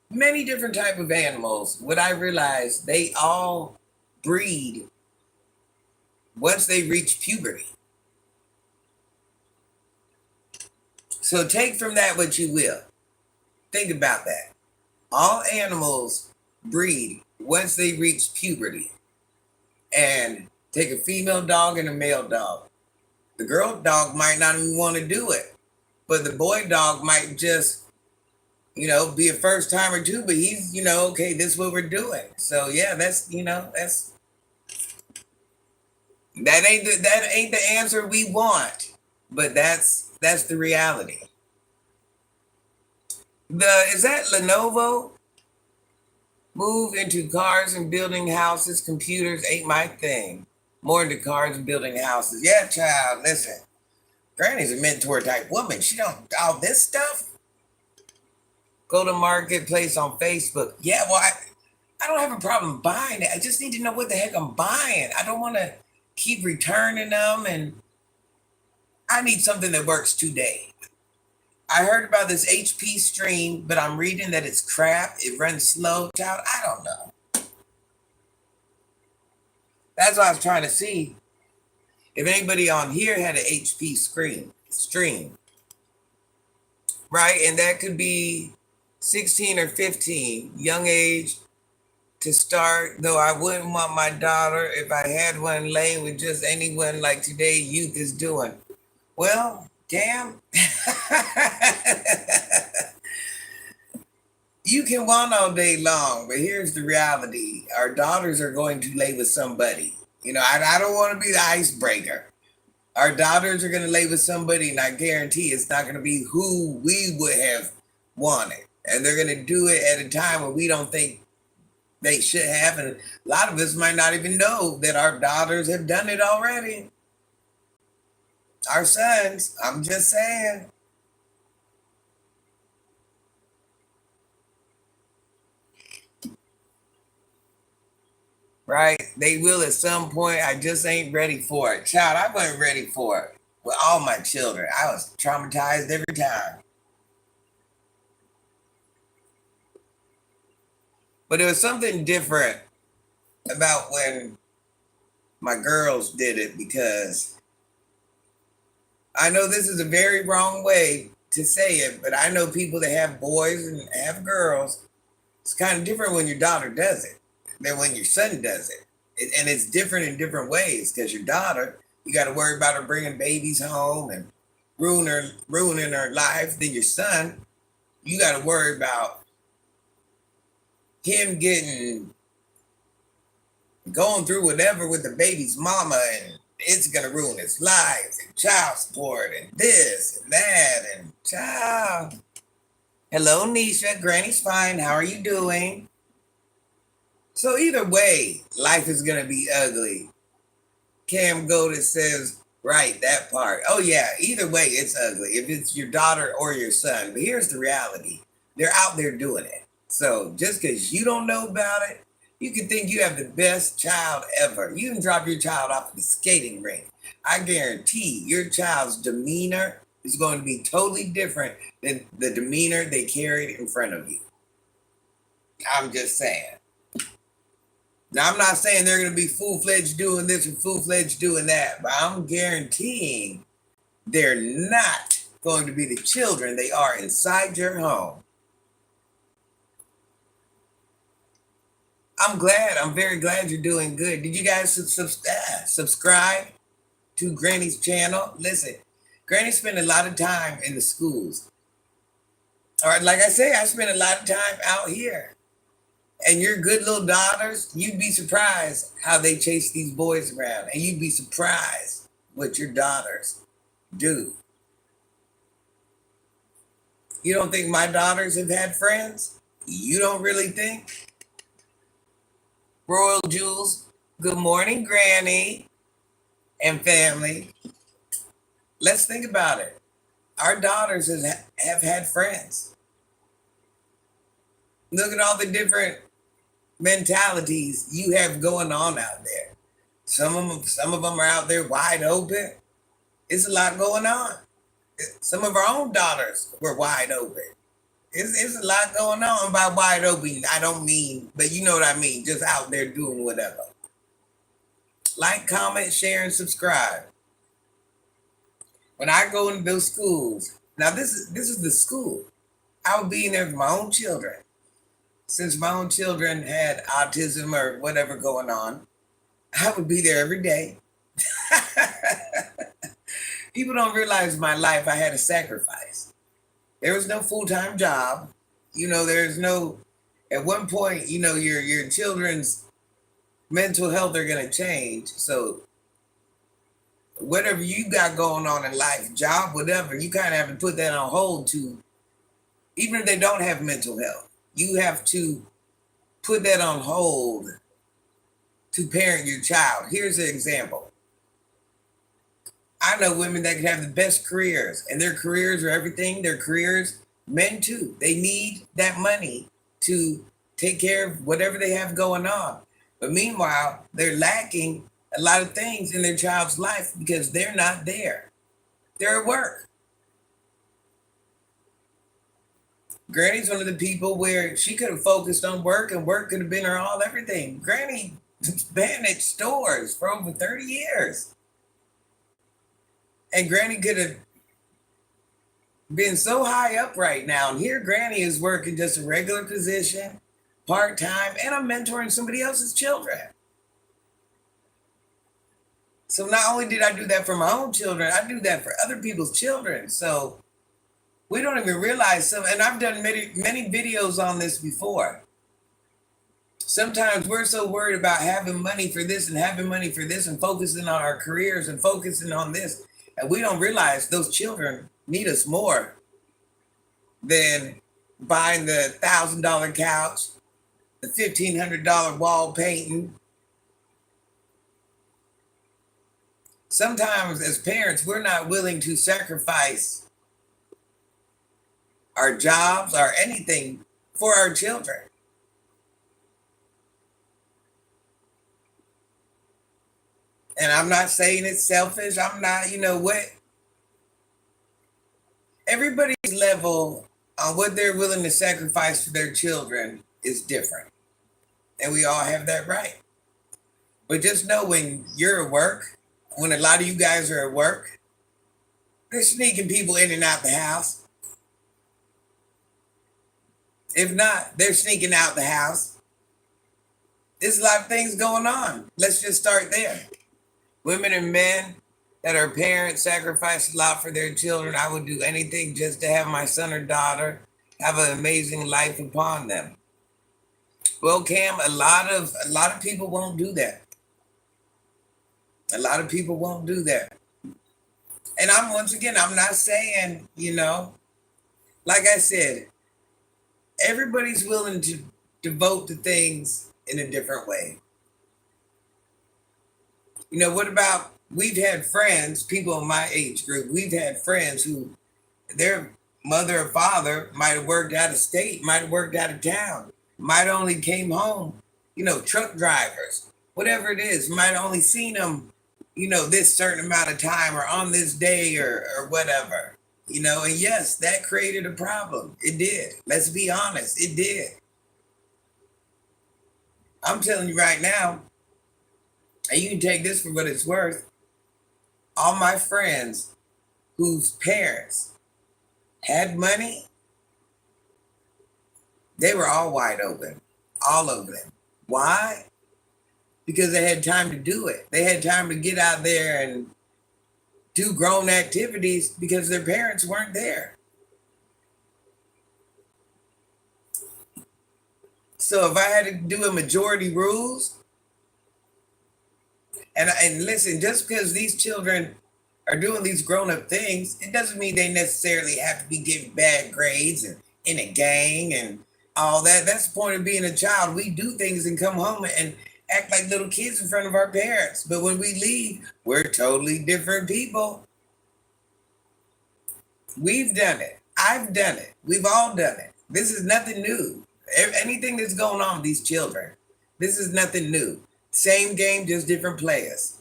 many different type of animals, what I realized, they all breed once they reach puberty. So take from that what you will. Think about that. All animals breed once they reach puberty. And take a female dog and a male dog. The girl dog might not even want to do it, but the boy dog might just be a first time or two, but he's, okay, this is what we're doing. So yeah, that ain't the answer we want, but that's the reality. Is that Lenovo? Move into cars and building houses. Computers ain't my thing. More into cars and building houses. Yeah, child, listen. Granny's a mentor type woman. She don't all this stuff. Go to marketplace on Facebook. Yeah, well, I don't have a problem buying it. I just need to know what the heck I'm buying. I don't want to keep returning them, and I need something that works today. I heard about this HP stream, but I'm reading that it's crap. It runs slow. Child, I don't know. That's what I was trying to see. If anybody on here had an HP stream, right? And that could be 16 or 15, young age to start, though I wouldn't want my daughter if I had one laying with just anyone like today youth is doing. Well, Cam, you can want all day long, but here's the reality. Our daughters are going to lay with somebody. I don't want to be the icebreaker. Our daughters are going to lay with somebody, and I guarantee it's not going to be who we would have wanted. And they're going to do it at a time when we don't think they should have. And a lot of us might not even know that our daughters have done it already. Our sons, I'm just saying. Right? They will at some point. I just ain't ready for it. Child, I wasn't ready for it. With all my children, I was traumatized every time. But there was something different about when my girls did it, because I know this is a very wrong way to say it, but I know people that have boys and have girls. It's kind of different when your daughter does it than when your son does it. And it's different in different ways, because your daughter, you got to worry about her bringing babies home and ruining her life. Then your son, you got to worry about him going through whatever with the baby's mama, and it's gonna ruin his life, and child support and this and that and child. Hello, Nisha. Granny's fine. How are you doing? So either way, life is gonna be ugly. Cam Goldie says, right, that part. Oh yeah, either way, it's ugly. If it's your daughter or your son. But here's the reality. They're out there doing it. So just because you don't know about it, you can think you have the best child ever. You can drop your child off at the skating rink. I guarantee your child's demeanor is going to be totally different than the demeanor they carried in front of you. I'm just saying. Now, I'm not saying they're going to be full-fledged doing this and full-fledged doing that, but I'm guaranteeing they're not going to be the children they are inside your home. I'm very glad you're doing good. Did you guys subscribe to Granny's channel? Listen, Granny spent a lot of time in the schools. All right, like I say, I spent a lot of time out here. And your good little daughters, you'd be surprised how they chase these boys around. And you'd be surprised what your daughters do. You don't think my daughters have had friends? You don't really think? Royal Jules, good morning, Granny and family. Let's think about it. Our daughters have had friends. Look at all the different mentalities you have going on out there. Some of them are out there wide open. It's a lot going on. Some of our own daughters were wide open. It's a lot going on. By wide open, I don't mean, but you know what I mean, just out there doing whatever. Like, comment, share, and subscribe. When I go into those schools, now this is the school. I would be in there with my own children. Since my own children had autism or whatever going on, I would be there every day. People don't realize my life, I had a sacrifice. There was no full-time job. There's no, at one point, your children's mental health are going to change. So whatever you got going on in life, job, whatever, you kind of have to put that on hold to, even if they don't have mental health, you have to put that on hold to parent your child. Here's an example. I know women that can have the best careers, and their careers are everything. Their careers, men too. They need that money to take care of whatever they have going on. But meanwhile, they're lacking a lot of things in their child's life because they're not there. They're at work. Granny's one of the people where she could have focused on work, and work could have been her all everything. Granny managed stores for over 30 years. And Granny could have being so high up right now. And here Granny is working just a regular position, part-time, and I'm mentoring somebody else's children. So not only did I do that for my own children, I do that for other people's children. So we don't even realize some, and I've done many videos on this before. Sometimes we're so worried about having money for this and having money for this and focusing on our careers and focusing on this. And we don't realize those children need us more than buying the $1,000 couch, the $1,500 wall painting. Sometimes as parents, we're not willing to sacrifice our jobs or anything for our children. And I'm not saying it's selfish. I'm not, what? Everybody's level on what they're willing to sacrifice for their children is different. And we all have that right. But just know when you're at work, when a lot of you guys are at work, they're sneaking people in and out the house. If not, they're sneaking out the house. There's a lot of things going on. Let's just start there. Women and men that are parents sacrifice a lot for their children. I would do anything just to have my son or daughter have an amazing life upon them. Well, Cam, a lot of people won't do that. A lot of people won't do that. And I'm not saying, like I said, everybody's willing to devote to things in a different way. What about, we've had friends, people in my age group, we've had friends who their mother or father might have worked out of state, might have worked out of town, might only came home, truck drivers, whatever it is, might only seen them, this certain amount of time or on this day or whatever, and yes, that created a problem. It did. Let's be honest. It did. I'm telling you right now, and you can take this for what it's worth. All my friends whose parents had money, they were all wide open, all of them. Why? Because they had time to do it. They had time to get out there and do grown activities because their parents weren't there. So if I had to do a majority rules, and listen, just because these children are doing these grown-up things, it doesn't mean they necessarily have to be getting bad grades and in a gang and all that. That's the point of being a child. We do things and come home and act like little kids in front of our parents. But when we leave, we're totally different people. We've done it. I've done it. We've all done it. This is nothing new. Anything that's going on with these children, this is nothing new. Same game, just different players.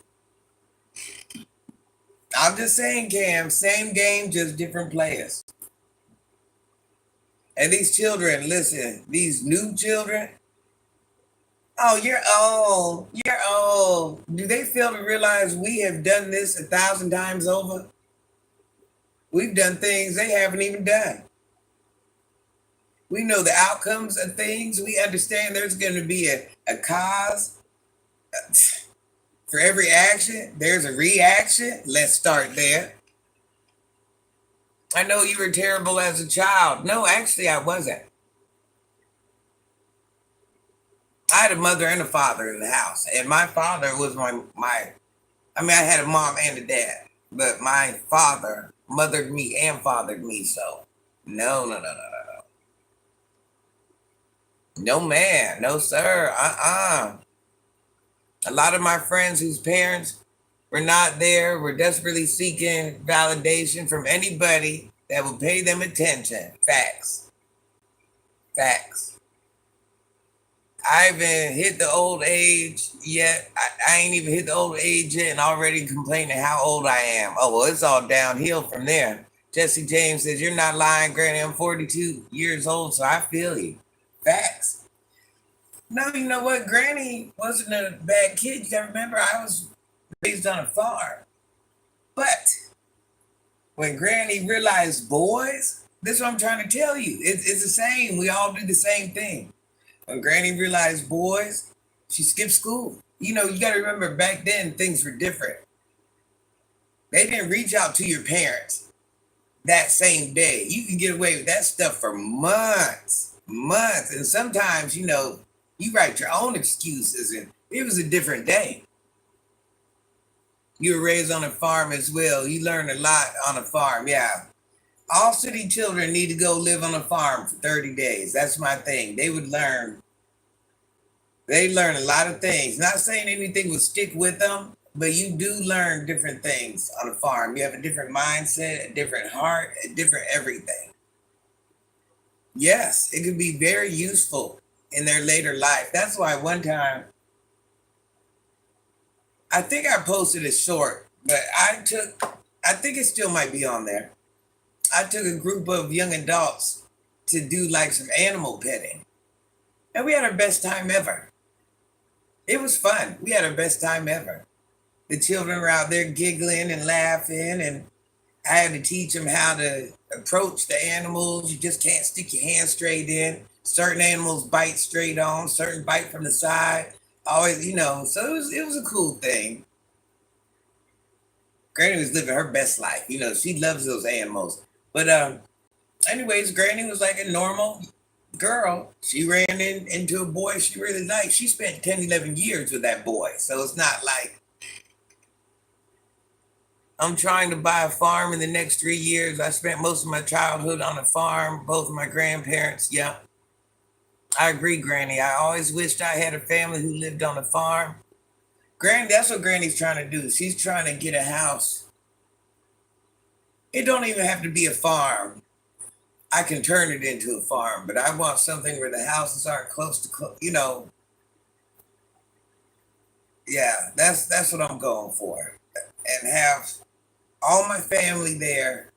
I'm just saying, Cam, same game, just different players. And these children, listen, these new children, oh, you're old. You're old. Do they fail to realize we have done this 1,000 times over? We've done things they haven't even done. We know the outcomes of things. We understand there's going to be a cause. For every action, there's a reaction. Let's start there. I know you were terrible as a child. No, actually, I wasn't. I had a mother and a father in the house. And my father was I had a mom and a dad. But my father mothered me and fathered me. So, no. No, man. No, sir. A lot of my friends whose parents were not there were desperately seeking validation from anybody that would pay them attention. Facts. I haven't hit the old age yet. I ain't even hit the old age yet and already complaining how old I am. Oh, well, it's all downhill from there. Jesse James says, you're not lying, Granny. I'm 42 years old, so I feel you. Facts. No, you know what? Granny wasn't a bad kid. You gotta remember, I was raised on a farm. But When Granny realized boys, this is what I'm trying to tell you. It's the same. We all do the same thing. When Granny realized boys, she skipped school. You got to remember back then things were different. They didn't reach out to your parents that same day. You can get away with that stuff for months, months. And sometimes, you write your own excuses and it was a different day. You were raised on a farm as well. You learned a lot on a farm. Yeah. All city children need to go live on a farm for 30 days. That's my thing. They learn a lot of things. Not saying anything will stick with them, but you do learn different things on a farm. You have a different mindset, a different heart, a different everything. Yes, it could be very useful in their later life. That's why one time, I think I posted a short, but I think it still might be on there. I took a group of young adults to do like some animal petting, and we had our best time ever. It was fun. We had our best time ever. The children were out there giggling and laughing, and I had to teach them how to approach the animals. You just can't stick your hand straight in. Certain animals bite straight on, certain bite from the side. Always, so it was a cool thing. Granny was living her best life. She loves those animals. But anyways, Granny was like a normal girl. She ran into a boy she really liked. She spent 10, 11 years with that boy. So it's not like I'm trying to buy a farm in the next 3 years. I spent most of my childhood on a farm, both of my grandparents. Yeah, I agree, Granny. I always wished I had a family who lived on a farm. Granny, that's what Granny's trying to do. She's trying to get a house. It don't even have to be a farm. I can turn it into a farm, but I want something where the houses aren't close to, yeah, that's what I'm going for. And have all my family there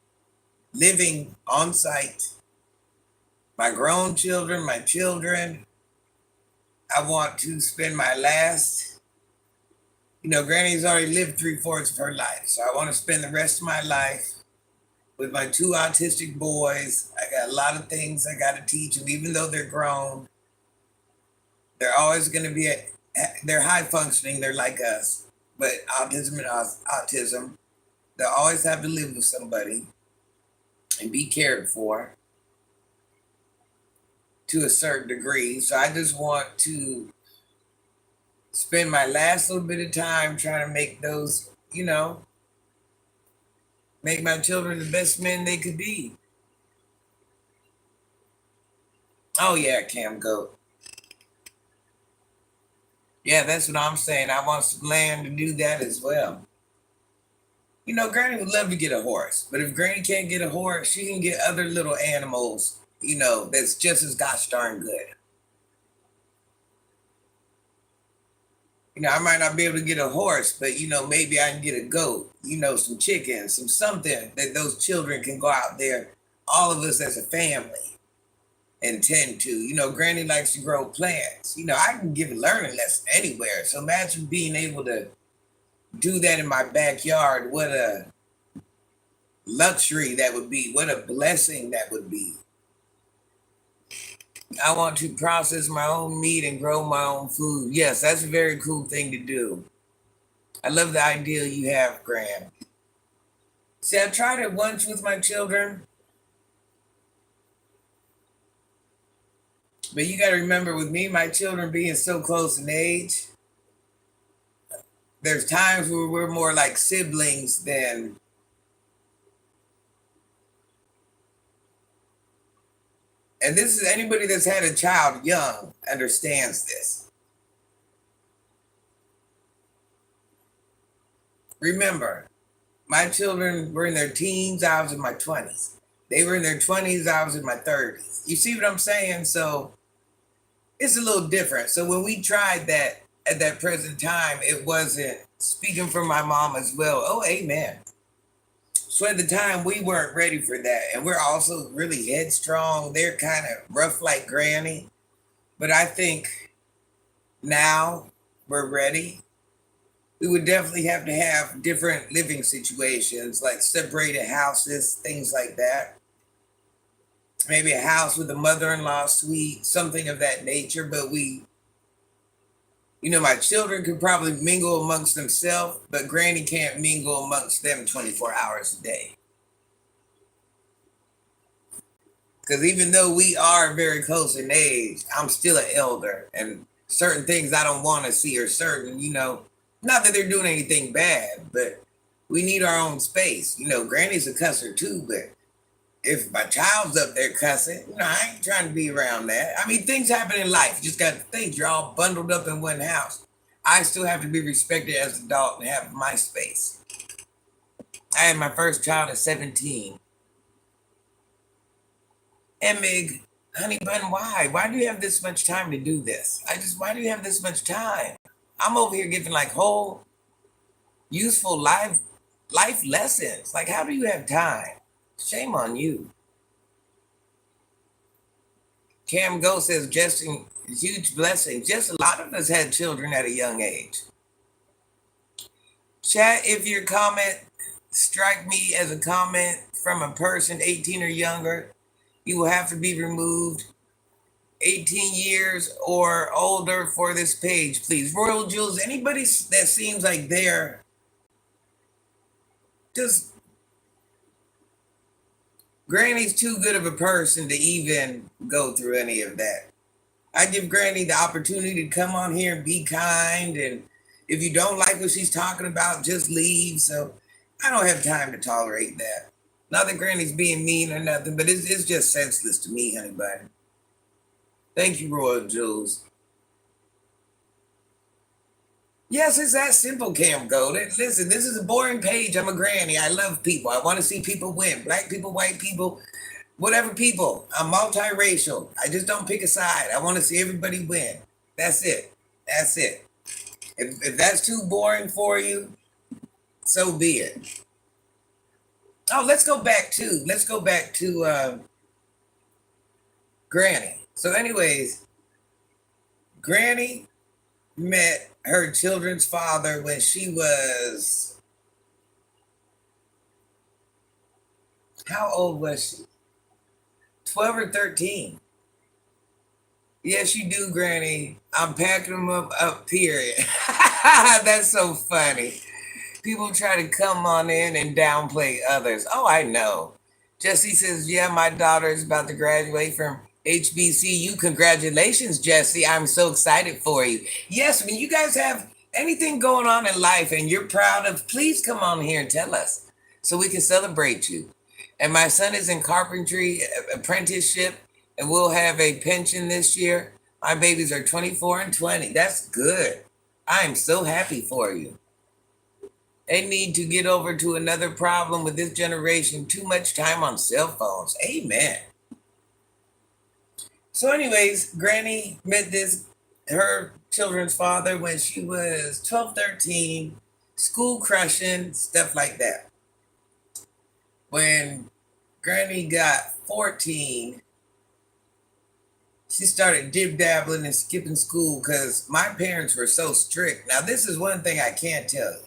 living on site, my grown children, my children. I want to spend my last, Granny's already lived three-fourths of her life. So I want to spend the rest of my life with my two autistic boys. I got a lot of things I got to teach them, even though they're grown. They're always going to be, they're high functioning. They're like us, but autism, they'll always have to live with somebody and be cared for to a certain degree. So I just want to spend my last little bit of time trying to make those, make my children the best men they could be. Oh yeah, Cam Goat. Yeah, that's what I'm saying. I want some land to do that as well. Granny would love to get a horse, but if Granny can't get a horse, she can get other little animals, that's just as gosh darn good. I might not be able to get a horse, but maybe I can get a goat, some chickens, some something that those children can go out there, all of us as a family, and tend to. Granny likes to grow plants. I can give a learning lesson anywhere. So imagine being able to do that in my backyard. What a luxury that would be. What a blessing that would be. I want to process my own meat and grow my own food. Yes, that's a very cool thing to do. I love the idea you have, Graham. See, I tried it once with my children, but you got to remember with me, my children being so close in age, there's times where we're more like siblings than. And this is anybody that's had a child young understands this. Remember, my children were in their teens, I was in my 20s. They were in their 20s, I was in my 30s. You see what I'm saying? So it's a little different. So when we tried that at that present time, it wasn't speaking for my mom as well. Oh, amen. So at the time, we weren't ready for that. And we're also really headstrong. They're kind of rough like Granny. But I think now we're ready. We would definitely have to have different living situations, like separated houses, things like that. Maybe a house with a mother-in-law suite, something of that nature. But my children could probably mingle amongst themselves, but Granny can't mingle amongst them 24 hours a day. Because even though we are very close in age, I'm still an elder, and certain things I don't want to see, or certain, not that they're doing anything bad, but we need our own space. Granny's a cusser too, but if my child's up there cussing, I ain't trying to be around that. I mean, things happen in life. You just got to think you're all bundled up in one house. I still have to be respected as an adult and have my space. I had my first child at 17. And Mig, honey bun, why? Why do you have this much time to do this? Why do you have this much time? I'm over here giving like whole useful life lessons. Like, how do you have time? Shame on you. Cam Go says, Justin, huge blessing. Just a lot of us had children at a young age. Chat, if your comment strike me as a comment from a person 18 or younger, you will have to be removed 18 years or older for this page, please. Royal Jules, anybody that seems like they're just Granny's too good of a person to even go through any of that. I give Granny the opportunity to come on here and be kind, and if you don't like what she's talking about, just leave. So I don't have time to tolerate that. Not that Granny's being mean or nothing, but it's just senseless to me, honey bun. Thank you, Royal Jules. Yes, it's that simple, Cam Gold. Listen, this is a boring page. I'm a granny. I love people. I want to see people win. Black people, white people, whatever people. I'm multiracial. I just don't pick a side. I want to see everybody win. That's it. That's it. If that's too boring for you, so be it. Oh, let's go back to Granny. So, anyways, Granny met her children's father when she was, how old was she? 12 or 13. Yes, you do, Granny. I'm packing them up, period. That's so funny. People try to come on in and downplay others. Oh, I know. Jesse says, yeah, my daughter is about to graduate from HBCU. Congratulations, Jesse. I'm so excited for you. Yes, when you guys have anything going on in life and you're proud of, please come on here and tell us so we can celebrate you. And my son is in carpentry apprenticeship, and we'll have a pension this year. My babies are 24 and 20. That's good. I am so happy for you. They need to get over to another problem with this generation, too much time on cell phones. Amen. So anyways, Granny met her children's father when she was 12, 13, school crushing, stuff like that. When Granny got 14, she started dib-dabbling and skipping school because my parents were so strict. Now, this is one thing I can't tell you.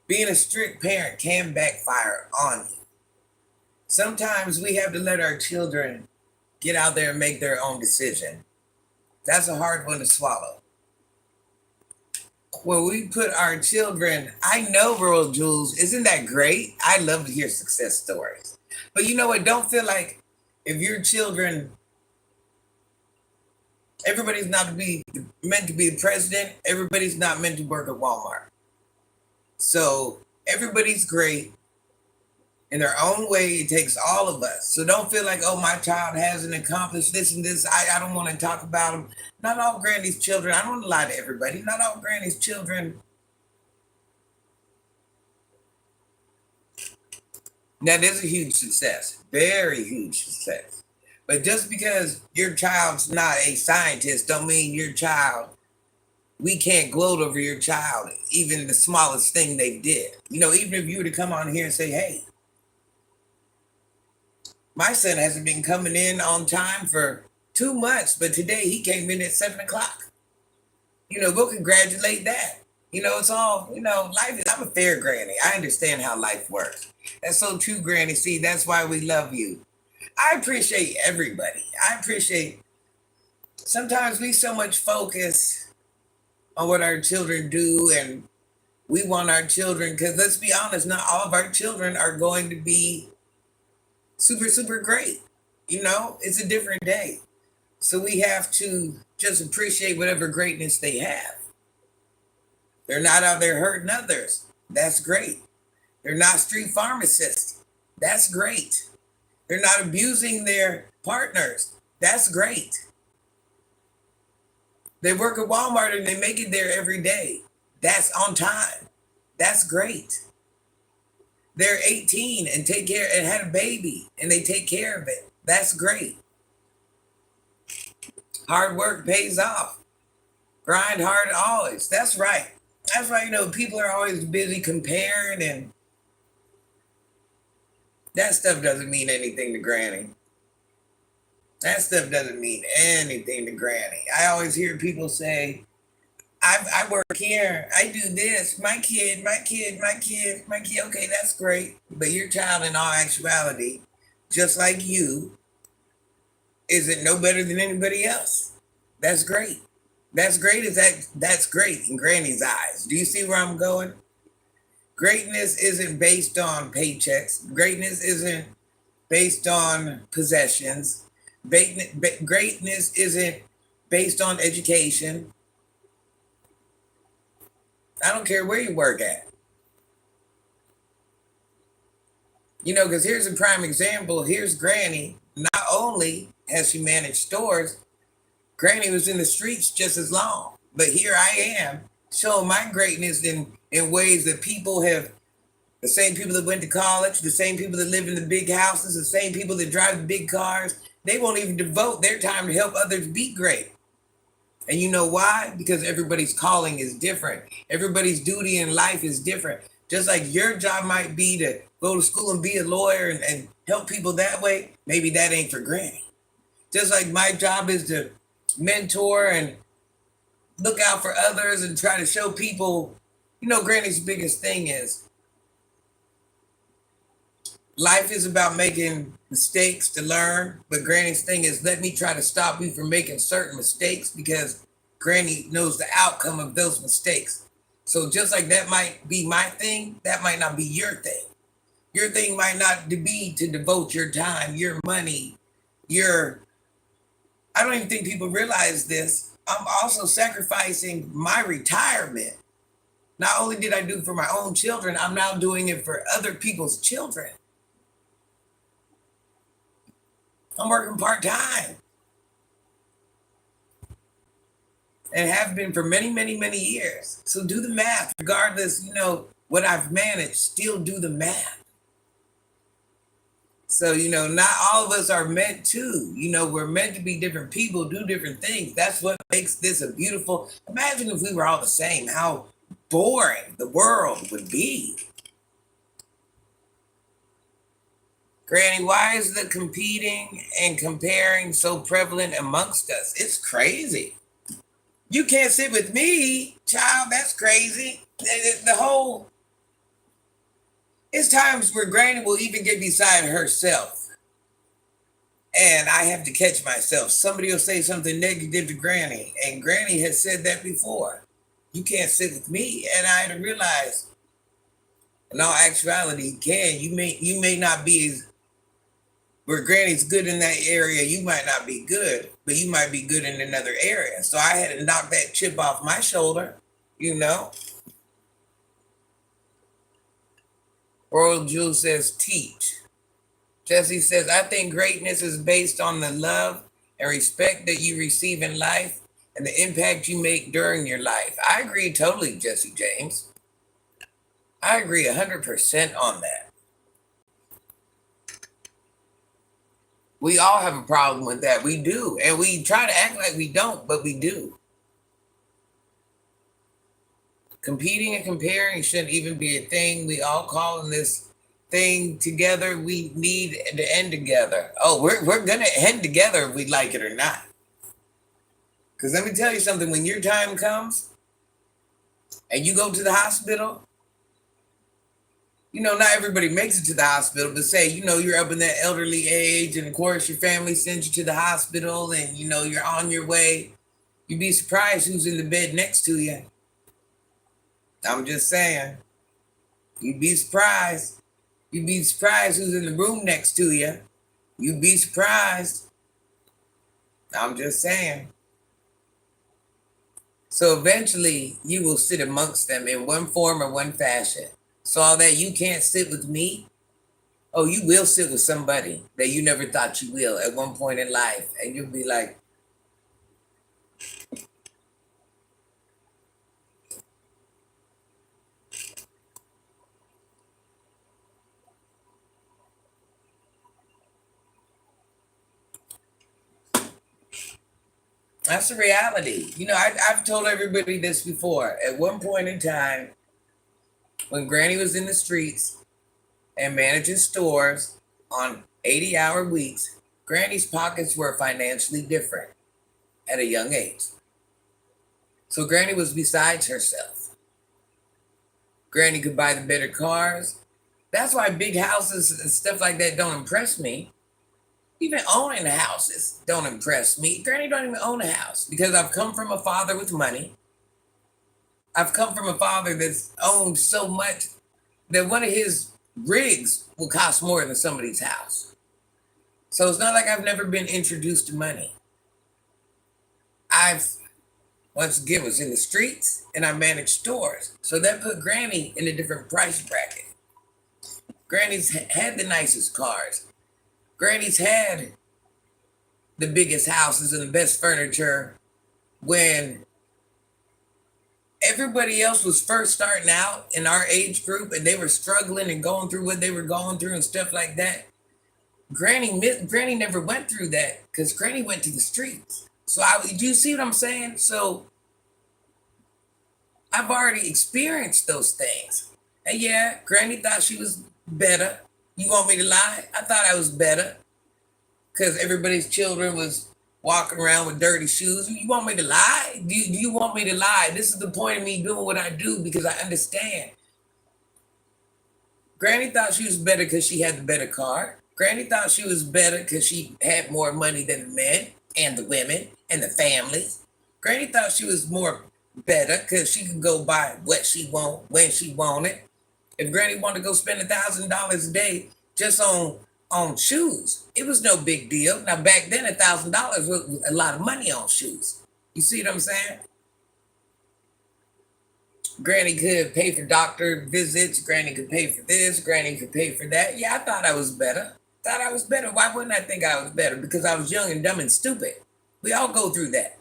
Being a strict parent can backfire on you. Sometimes we have to let our children get out there and make their own decision. That's a hard one to swallow. When we put our children, I know, Rural Jules, isn't that great? I love to hear success stories. But you know what? Don't feel like if your children, everybody's not meant to be the president, everybody's not meant to work at Walmart. So everybody's great in their own way. It takes all of us. So don't feel like, oh, my child hasn't accomplished this and this. I don't want to talk about them. Not all Granny's children. I don't want to lie to everybody. Not all Granny's children. Now, there's a huge success. Very huge success. But just because your child's not a scientist don't mean your child, we can't gloat over your child, even the smallest thing they did. Even if you were to come on here and say, hey, my son hasn't been coming in on time for 2 months, but today he came in at 7 o'clock. Go congratulate that. It's all, life is, I'm a fair granny. I understand how life works. That's so true, Granny. See, that's why we love you. I appreciate everybody. I appreciate, sometimes we so much focus on what our children do, and we want our children, because let's be honest, not all of our children are going to be super, super great. It's a different day. So we have to just appreciate whatever greatness they have. They're not out there hurting others. That's great. They're not street pharmacists. That's great. They're not abusing their partners. That's great. They work at Walmart and they make it there every day. That's on time. That's great. They're 18 and take care and had a baby and they take care of it. That's great. Hard work pays off. Grind hard always. That's right. That's why, people are always busy comparing, and that stuff doesn't mean anything to Granny. That stuff doesn't mean anything to Granny. I always hear people say, I work here, I do this, my kid, my kid, my kid, my kid. Okay, that's great. But your child, in all actuality, just like you, isn't no better than anybody else. That's great. That's great. That's great in Granny's eyes. Do you see where I'm going? Greatness isn't based on paychecks. Greatness isn't based on possessions. Greatness isn't based on education. I don't care where you work at. Because here's a prime example. Here's Granny. Not only has she managed stores, Granny was in the streets just as long. But here I am showing my greatness in ways that people have, the same people that went to college, the same people that live in the big houses, the same people that drive the big cars, they won't even devote their time to help others be great. And you know why? Because everybody's calling is different. Everybody's duty in life is different. Just like your job might be to go to school and be a lawyer and help people that way, maybe that ain't for Granny. Just like my job is to mentor and look out for others and try to show people, Granny's biggest thing is life is about making mistakes to learn, but Granny's thing is let me try to stop you from making certain mistakes because Granny knows the outcome of those mistakes. So just like that might be my thing, that might not be your thing. Your thing might not be to devote your time, your money, I don't even think people realize this. I'm also sacrificing my retirement. Not only did I do it for my own children, I'm now doing it for other people's children. I'm working part-time and have been for many, many, many years. So do the math. Regardless, what I've managed, still do the math. So, not all of us are meant to. We're meant to be different people, do different things. That's what makes this a beautiful. Imagine if we were all the same, how boring the world would be. Granny, why is the competing and comparing so prevalent amongst us? It's crazy. You can't sit with me, child. That's crazy. It's times where Granny will even get beside herself. And I have to catch myself. Somebody will say something negative to Granny. And Granny has said that before. You can't sit with me. And I had to realize, in all actuality, you can. You may not be as, where Granny's good in that area, you might not be good, but you might be good in another area. So I had to knock that chip off my shoulder, Royal Jewel says, teach. Jesse says, I think greatness is based on the love and respect that you receive in life and the impact you make during your life. I agree totally, Jesse James. I agree 100% on that. We all have a problem with that. We do. And we try to act like we don't, but we do. Competing and comparing shouldn't even be a thing. We all calling this thing together. We need to end together. Oh, we're going to end together if we like it or not. Because let me tell you something. When your time comes, and you go to the hospital, not everybody makes it to the hospital, but say, you're up in that elderly age, and of course your family sends you to the hospital, and you're on your way. You'd be surprised who's in the bed next to you. I'm just saying. You'd be surprised. You'd be surprised who's in the room next to you. You'd be surprised. I'm just saying. So eventually you will sit amongst them in one form or one fashion. So all that you can't sit with me, oh, you will sit with somebody that you never thought you will at one point in life. And you'll be like, that's the reality. I've told everybody this before. At one point in time, when Granny was in the streets and managing stores on 80-hour weeks, Granny's pockets were financially different at a young age. So Granny was besides herself. Granny could buy the better cars. That's why big houses and stuff like that don't impress me. Even owning houses don't impress me. Granny don't even own a house because I've come from a father with money. I've come from a father that's owned so much that one of his rigs will cost more than somebody's house. So it's not like I've never been introduced to money. I've, once again, was in the streets and I managed stores. So that put Granny in a different price bracket. Granny's had the nicest cars. Granny's had the biggest houses and the best furniture when everybody else was first starting out in our age group and they were struggling and going through what they were going through and stuff like that. Granny never went through that because Granny went to the streets. So do you see what I'm saying? So I've already experienced those things. And yeah, Granny thought she was better. You want me to lie? I thought I was better because everybody's children was walking around with dirty shoes. You want me to lie? Do you want me to lie? This is the point of me doing what I do because I understand. Granny thought she was better because she had the better car. Granny thought she was better because she had more money than the men and the women and the families. Granny thought she was more better because she could go buy what she want when she wanted. If Granny wanted to go spend $1,000 a day just on shoes, it was no big deal. Now back then, $1,000 was a lot of money on shoes. You see what I'm saying? Granny could pay for doctor visits. Granny could pay for this. Granny could pay for that. Yeah, I thought I was better. Why wouldn't I think I was better? Because I was young and dumb and stupid. We all go through that.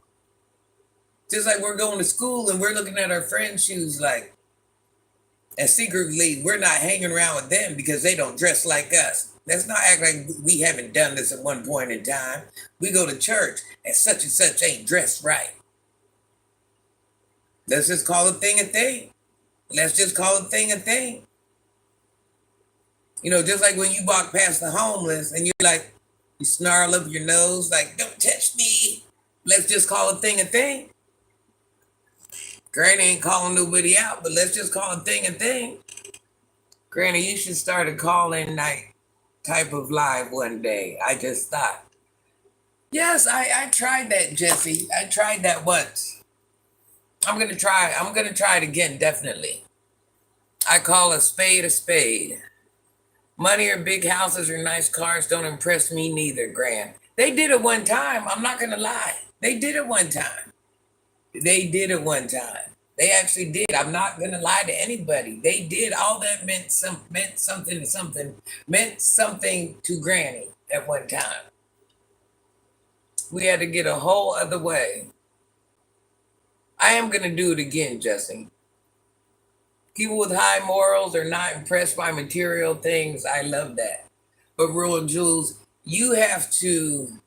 Just like we're going to school and we're looking at our friends' shoes like, and secretly we're not hanging around with them because they don't dress like us. Let's not act like we haven't done this at one point in time. We go to church and such ain't dressed right. Let's just call a thing a thing. Let's just call a thing a thing. Just like when you walk past the homeless and you're like, you snarl up your nose like, don't touch me. Let's just call a thing a thing. Granny ain't calling nobody out, but let's just call a thing a thing. Granny, you should start a call-in night type of live one day. I just thought. Yes, I tried that, Jesse. I tried that once. I'm gonna try it again, definitely. I call a spade a spade. Money or big houses or nice cars don't impress me neither, Grant. They did it one time. I'm not gonna lie. They did it one time. They actually did. I'm not gonna lie to anybody. They did. All that meant something to Granny at one time. We had to get a whole other way. I am gonna do it again, Jesse. People with high morals are not impressed by material things. I love that. But Rural Jules, you have to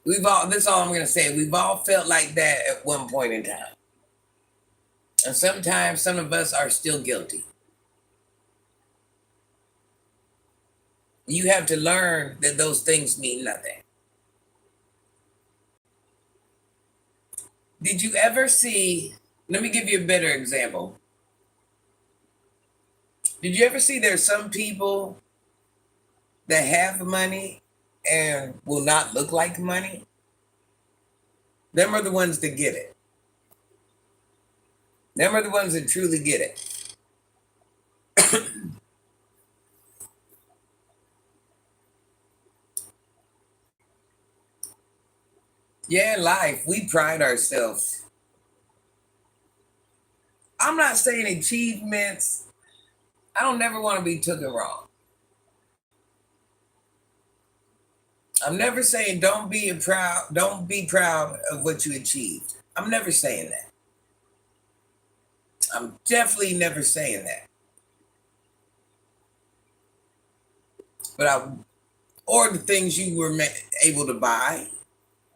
this is all I'm gonna say. We've all felt like that at one point in time. And sometimes some of us are still guilty. You have to learn that those things mean nothing. Did you ever see? Let me give you a better example. Did you ever see there's some people that have money and will not look like money? Them are the ones that get it. Them are the ones that truly get it. Yeah, in life, we pride ourselves. I'm not saying achievements. I don't never want to be taken wrong. I'm never saying don't be proud of what you achieved. I'm never saying that. I'm definitely never saying that. But I or the things you were able to buy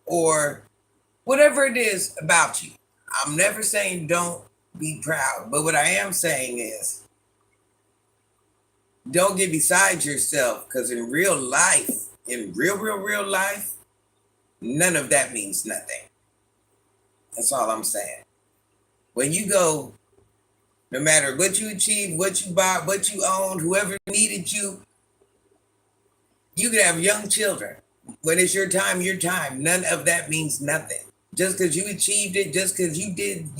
or whatever it is about you. I'm never saying don't be proud. But what I am saying is don't get beside yourself because in real life, in real life, none of that means nothing. That's all I'm saying. When you go, no matter what you achieve, what you bought, what you owned, whoever needed you, you could have young children. When it's your time, your time. None of that means nothing. Just because you achieved it, just because you did,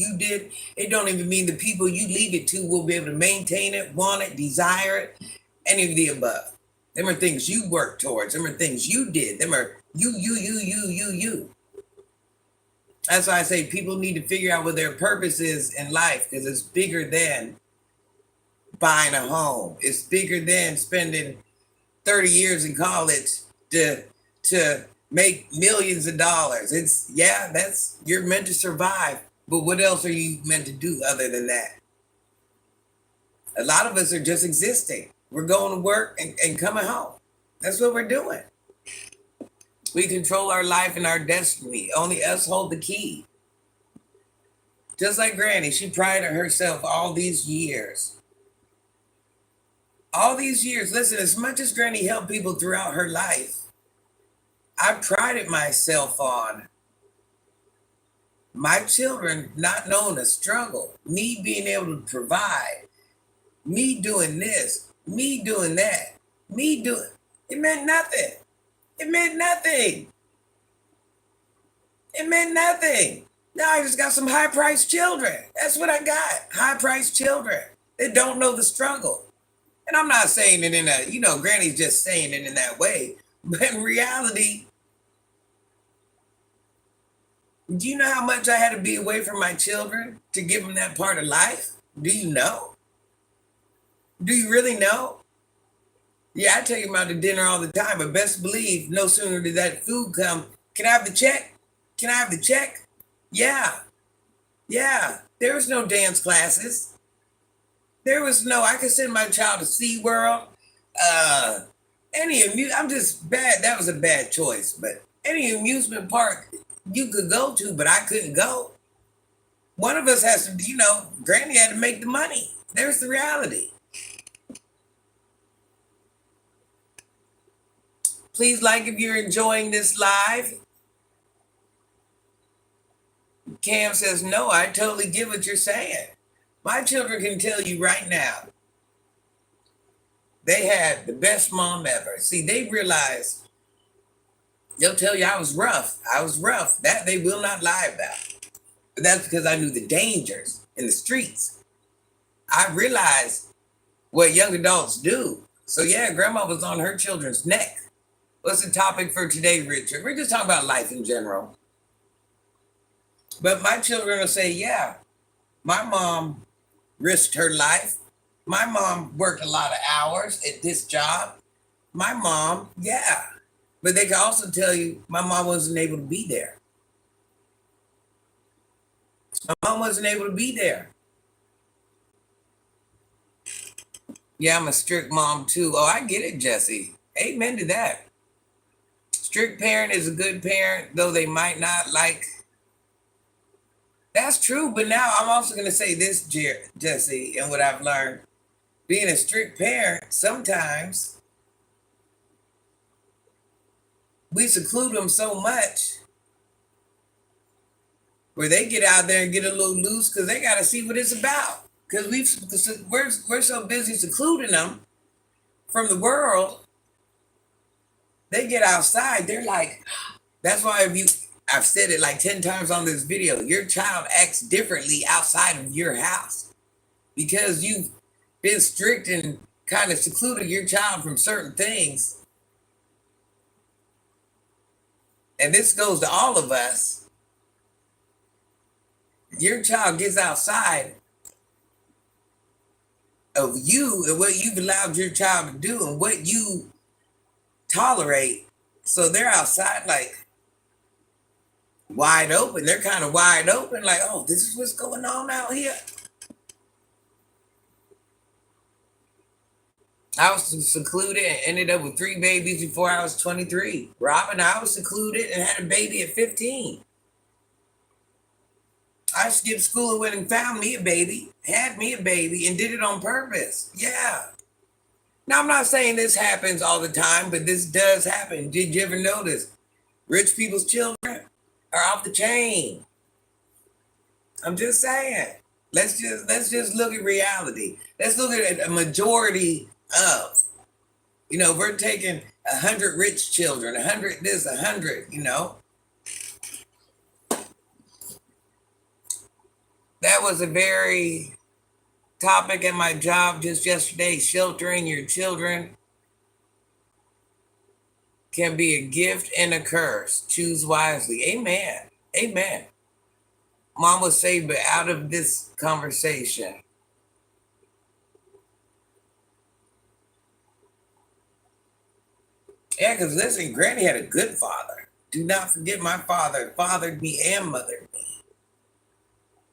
it don't even mean the people you leave it to will be able to maintain it, want it, desire it, any of the above. Them are things you worked towards. Them are things you did. Them are you. That's why I say people need to figure out what their purpose is in life because it's bigger than buying a home. It's bigger than spending 30 years in college to to make millions of dollars. It's yeah, that's you're meant to survive. But what else are you meant to do other than that? A lot of us are just existing. We're going to work and coming home. That's what we're doing. We control our life and our destiny. Only us hold the key. Just like Granny, she prided herself all these years. All these years. Listen, as much as Granny helped people throughout her life, I prided myself on my children not knowing a struggle, me being able to provide, me doing this, me doing that, me doing it meant nothing. It meant nothing. It meant nothing. Now I just got some high priced children. That's what I got. High priced children that don't know the struggle. And I'm not saying it in a, Granny's just saying it in that way. But in reality, do you know how much I had to be away from my children to give them that part of life? Do you know? Do you really know? Yeah, I take them out to dinner all the time, but best believe no sooner did that food come. Can I have the check? Can I have the check? Yeah, yeah. There was no dance classes. I could send my child to SeaWorld. I'm just bad. That was a bad choice, but any amusement park you could go to, but I couldn't go. One of us has to, Granny had to make the money. There's the reality. Please like if you're enjoying this live. Cam says, no, I totally get what you're saying. My children can tell you right now, they had the best mom ever. See, they realized, they'll tell you I was rough. I was rough. That they will not lie about. But that's because I knew the dangers in the streets. I realized what young adults do. So yeah, grandma was on her children's neck. What's the topic for today, Richard? We're just talking about life in general. But my children will say, yeah, my mom risked her life. My mom worked a lot of hours at this job. My mom, yeah. But they can also tell you my mom wasn't able to be there. My mom wasn't able to be there. Yeah, I'm a strict mom too. Oh, I get it, Jesse. Amen to that. Strict parent is a good parent, though they might not like. That's true, but now I'm also going to say this, Jesse, and what I've learned. Being a strict parent, sometimes we seclude them so much. where they get out there and get a little loose because they got to see what it's about. Because we're so busy secluding them from the world. They get outside, they're like, that's why I've said it like 10 times on this video. Your child acts differently outside of your house because you've been strict and kind of secluded your child from certain things. And this goes to all of us. Your child gets outside of you and what you've allowed your child to do and what you tolerate. So they're outside like wide open. They're kind of wide open, like, oh, this is what's going on out here. I was secluded and ended up with 3 babies before I was 23. Robin, I was secluded and had a baby at 15. I skipped school and went and found me a baby, had me a baby, and did it on purpose. Yeah. Now, I'm not saying this happens all the time, but this does happen. Did you ever notice rich people's children are off the chain? I'm just saying. Let's just look at reality. Let's look at a majority of. We're taking 100 rich children, 100 this, 100. That was a very topic at my job just yesterday. Sheltering your children can be a gift and a curse. Choose wisely. Amen. Amen. Mom would say, but out of this conversation, yeah, because listen, Granny had a good father. Do not forget my father fathered me and mothered me.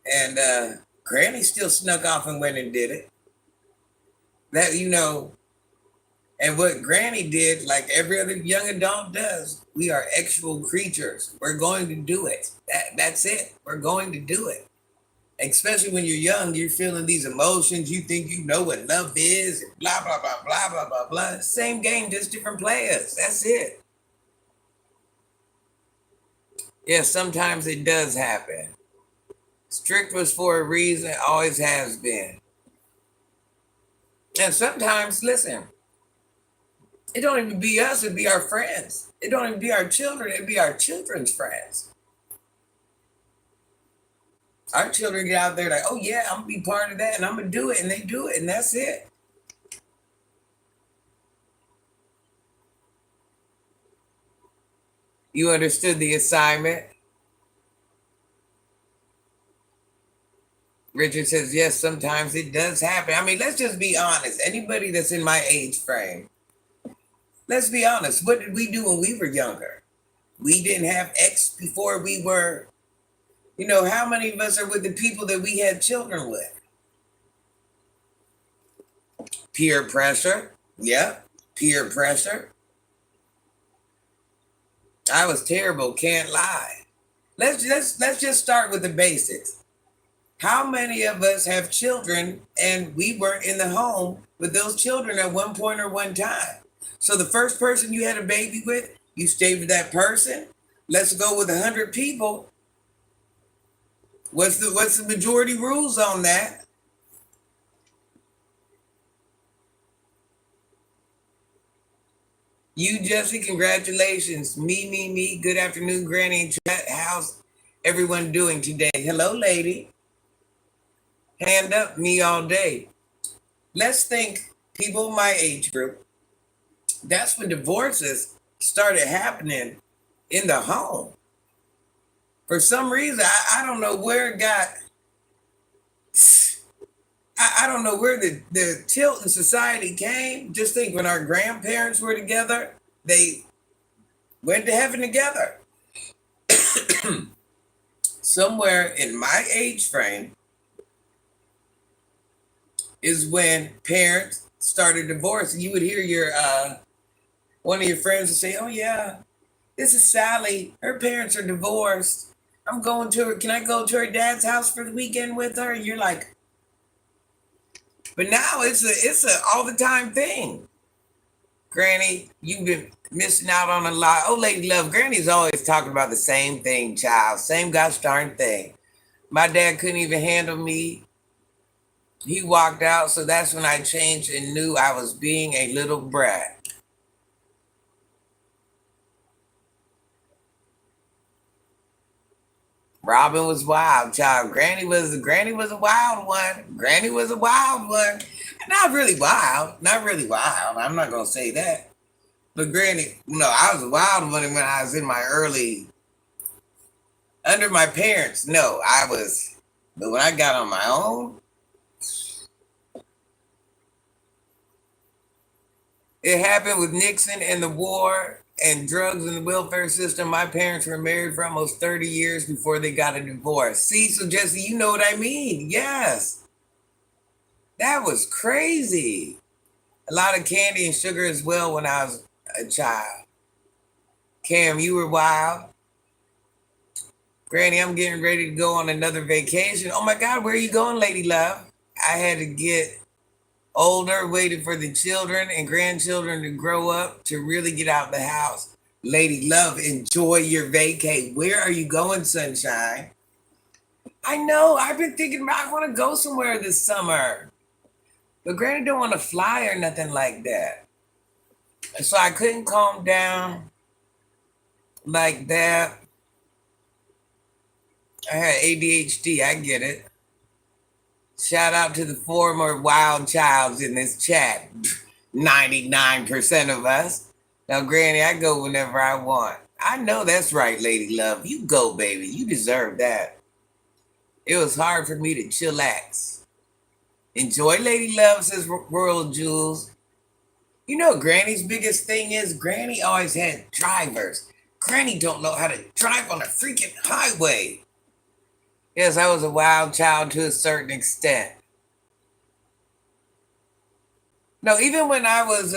And Granny still snuck off and went and did it. That, and what Granny did, like every other young adult does, we are actual creatures. We're going to do it. That's it. We're going to do it. Especially when you're young, you're feeling these emotions. You think you know what love is, and blah, blah, blah, blah, blah, blah, blah. Same game, just different players. That's it. Yeah, sometimes it does happen. Strict was for a reason, always has been. And sometimes, listen, it don't even be us, it'd be our friends. It don't even be our children, it'd be our children's friends. Our children get out there like, oh yeah, I'm gonna be part of that and I'm gonna do it, and they do it, and that's it. You understood the assignment? Richard says, yes, sometimes it does happen. I mean, let's just be honest. Anybody that's in my age frame, let's be honest. What did we do when we were younger? We didn't have X before we were, how many of us are with the people that we had children with? Peer pressure. Yeah, peer pressure. I was terrible, can't lie. Let's just start with the basics. How many of us have children and we weren't in the home with those children at one point or one time? So the first person you had a baby with, you stayed with that person. Let's go with 100 people. What's the majority rules on that? You, Jesse, congratulations. Me. Good afternoon, Granny. How's everyone doing today? Hello, lady. Hand up, me all day. Let's think people my age group. That's when divorces started happening in the home. For some reason, I don't know where it got. I don't know where the tilt in society came. Just think when our grandparents were together, they went to heaven together. Somewhere in my age frame is when parents started divorcing. You would hear your one of your friends would say, oh yeah, this is Sally. Her parents are divorced. I'm going to her. Can I go to her dad's house for the weekend with her? And you're like, but now it's a all the time thing. Granny, you've been missing out on a lot. Oh, Lady Love, Granny's always talking about the same thing, child. Same gosh darn thing. My dad couldn't even handle me. He walked out, so that's when I changed and knew I was being a little brat. Robin was wild, child. Granny was a wild one. Granny was a wild one. Not really wild. Not really wild. I'm not gonna say that. But Granny, no, I was a wild one when I was in my early under my parents. No, I was. But when I got on my own, it happened with Nixon and the war and drugs and the welfare system. My parents were married for almost 30 years before they got a divorce. See, so Jesse, you know what I mean. Yes. That was crazy. A lot of candy and sugar as well when I was a child. Cam, you were wild. Granny, I'm getting ready to go on another vacation. Oh my God, where are you going, Lady Love? I had to get older, waiting for the children and grandchildren to grow up to really get out the house. Lady Love, enjoy your vacay. Where are you going, sunshine? I know. I've been thinking about I want to go somewhere this summer. But Granny don't want to fly or nothing like that. So I couldn't calm down like that. I had ADHD. I get it. Shout out to the former wild childs in this chat. 99% of us. Now, Granny, I go whenever I want. I know that's right, Lady Love. You go, baby. You deserve that. It was hard for me to chillax. Enjoy, Lady Love, says World Jules. You know, Granny's biggest thing is Granny always had drivers. Granny don't know how to drive on a freaking highway. Yes, I was a wild child to a certain extent. No, even when I was,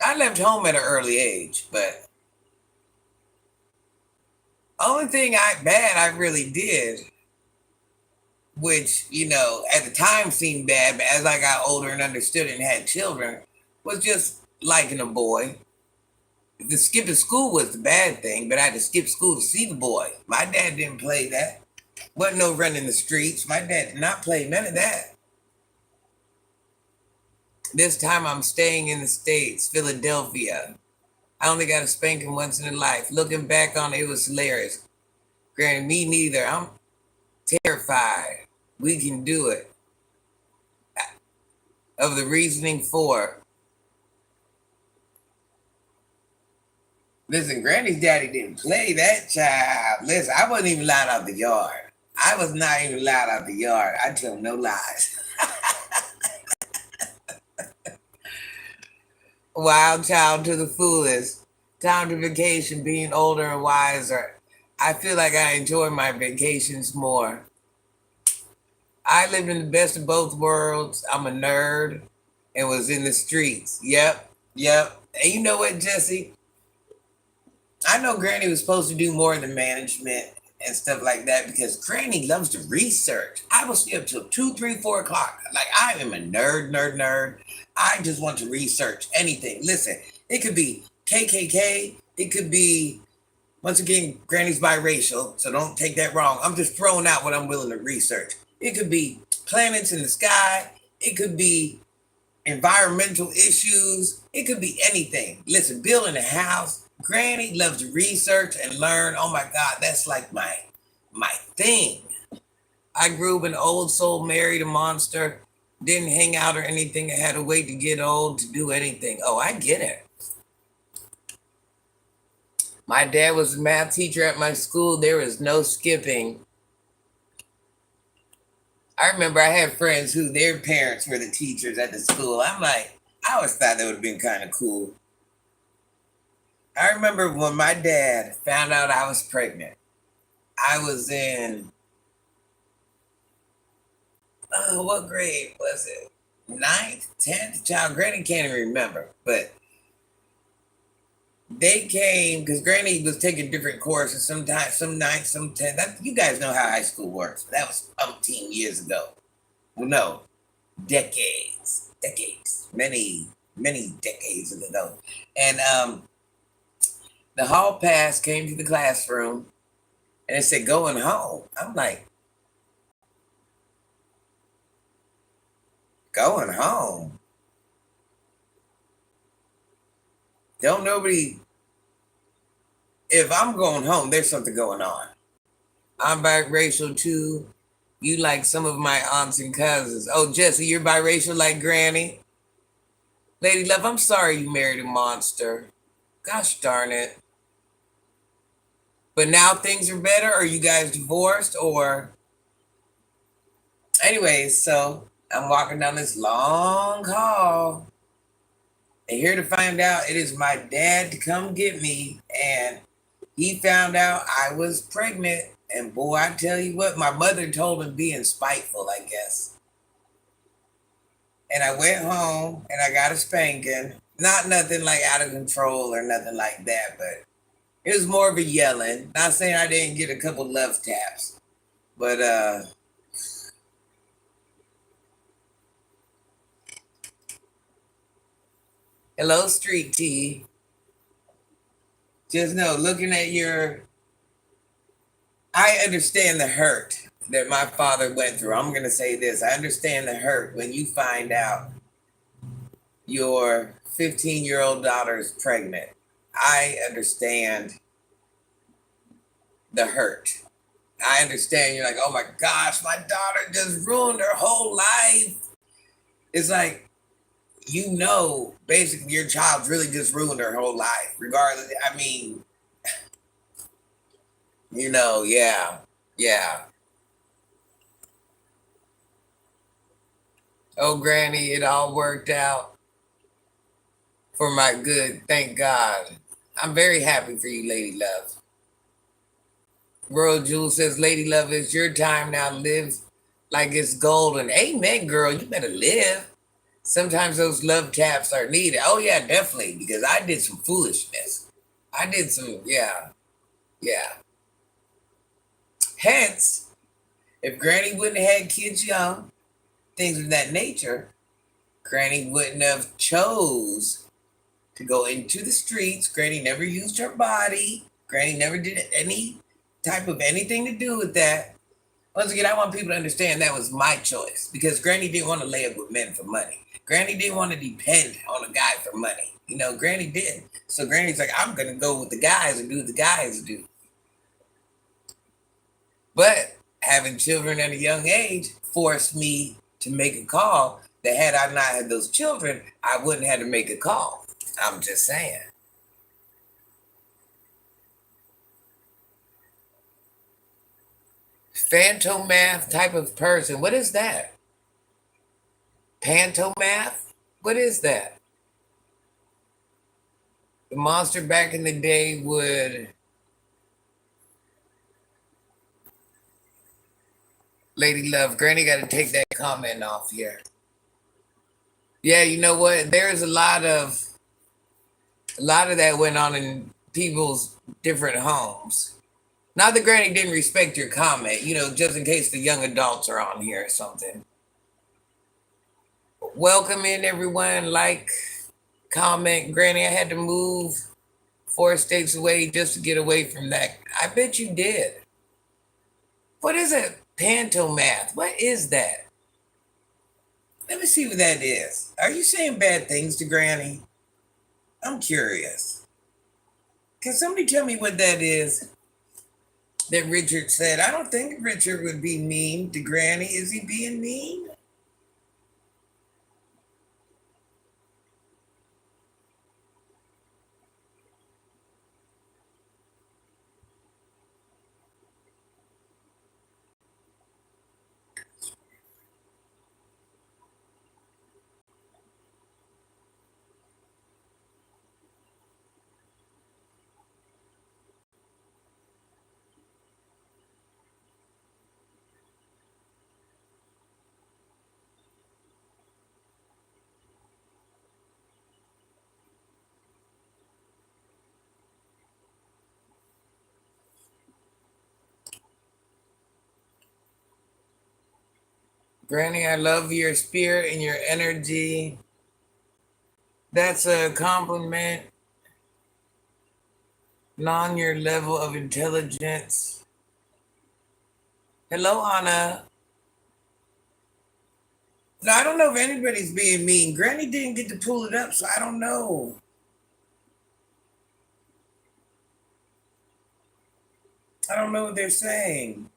I left home at an early age, but only thing I really did, which, you know, at the time seemed bad, but as I got older and understood it and had children, was just liking a boy. The skipping school was the bad thing, but I had to skip school to see the boy. My dad didn't play that. Wasn't no running the streets. My dad did not play none of that. This time I'm staying in the States, Philadelphia. I only got a spanking once in a life. Looking back on it, it was hilarious. Granted, me neither. I'm terrified. We can do it. Of the reasoning for. Listen, Granny's daddy didn't play that child. Listen, I wasn't even allowed out the yard. I was not even allowed out the yard. I tell no lies. Wild child to the fullest. Time to vacation, being older and wiser. I feel like I enjoy my vacations more. I lived in the best of both worlds. I'm a nerd and was in the streets. Yep, yep. And you know what, Jesse? I know Granny was supposed to do more than management and stuff like that because Granny loves to research. I will stay up till 2, 3, 4 o'clock. Like, I am a nerd. I just want to research anything. Listen, it could be KKK. It could be, once again, Granny's biracial, so don't take that wrong. I'm just throwing out what I'm willing to research. It could be planets in the sky. It could be environmental issues. It could be anything. Listen, building a house. Granny loves to research and learn. Oh my God, that's like my thing. I grew up an old soul, married a monster, didn't hang out or anything. I had to wait to get old to do anything. Oh, I get it. My dad was a math teacher at my school. There was no skipping. I remember I had friends who their parents were the teachers at the school. I'm like, I always thought that would have been kind of cool. I remember when my dad found out I was pregnant. I was in, what grade was it? 9th, 10th? Child, Granny can't even remember. But they came because Granny was taking different courses. Sometimes, some 9th, some 10th. You guys know how high school works. That was umpteen years ago. Well, no. decades, many decades ago. And the hall pass came to the classroom and it said going home. I'm like, going home? Don't nobody, if I'm going home, there's something going on. I'm biracial too. You like some of my aunts and cousins. Oh, Jesse, you're biracial like Granny? Lady Love, I'm sorry you married a monster. Gosh darn it. But now things are better? Are you guys divorced? Or, anyways, so I'm walking down this long hall and here to find out it is my dad to come get me. And he found out I was pregnant. And boy, I tell you what, my mother told him being spiteful, I guess. And I went home and I got a spanking. Not nothing like out of control or nothing like that, but it was more of a yelling. Not saying I didn't get a couple love taps, but hello, Street T. Just know, looking at your, I understand the hurt that my father went through. I'm gonna say this: I understand the hurt when you find out your 15-year-old daughter is pregnant. I understand the hurt. I understand you're like, oh my gosh, my daughter just ruined her whole life. It's like, basically your child's really just ruined her whole life, regardless. I mean, yeah, yeah. Oh, Granny, it all worked out for my good. Thank God. I'm very happy for you, Lady Love. Royal Jewel says, Lady Love, it's your time now. Live like it's golden. Amen, girl. You better live. Sometimes those love taps are needed. Oh, yeah, definitely. Because I did some foolishness. I did some, yeah, yeah. Hence, if Granny wouldn't have had kids young, things of that nature, Granny wouldn't have chose to go into the streets. Granny never used her body. Granny never did any type of anything to do with that. Once again, I want people to understand that was my choice because Granny didn't want to lay up with men for money. Granny didn't want to depend on a guy for money. Granny didn't. So Granny's like, I'm going to go with the guys and do what the guys do. But having children at a young age forced me to make a call that had I not had those children, I wouldn't have to make a call. I'm just saying. Phantomath type of person. What is that? Pantomath? What is that? The monster back in the day would. Lady Love, Granny got to take that comment off here. Yeah, you know what? There's a lot of that went on in people's different homes. Not that Granny didn't respect your comment, just in case the young adults are on here or something. Welcome in everyone. Like, comment. Granny, I had to move 4 states away just to get away from that. I bet you did. What is it? Pantomath. What is that? Let me see what that is. Are you saying bad things to Granny? I'm curious. Can somebody tell me what that is that Richard said? I don't think Richard would be mean to Granny. Is he being mean? Granny, I love your spirit and your energy. That's a compliment on your level of intelligence. Hello, Anna. No, I don't know if anybody's being mean. Granny didn't get to pull it up, so I don't know. I don't know what they're saying.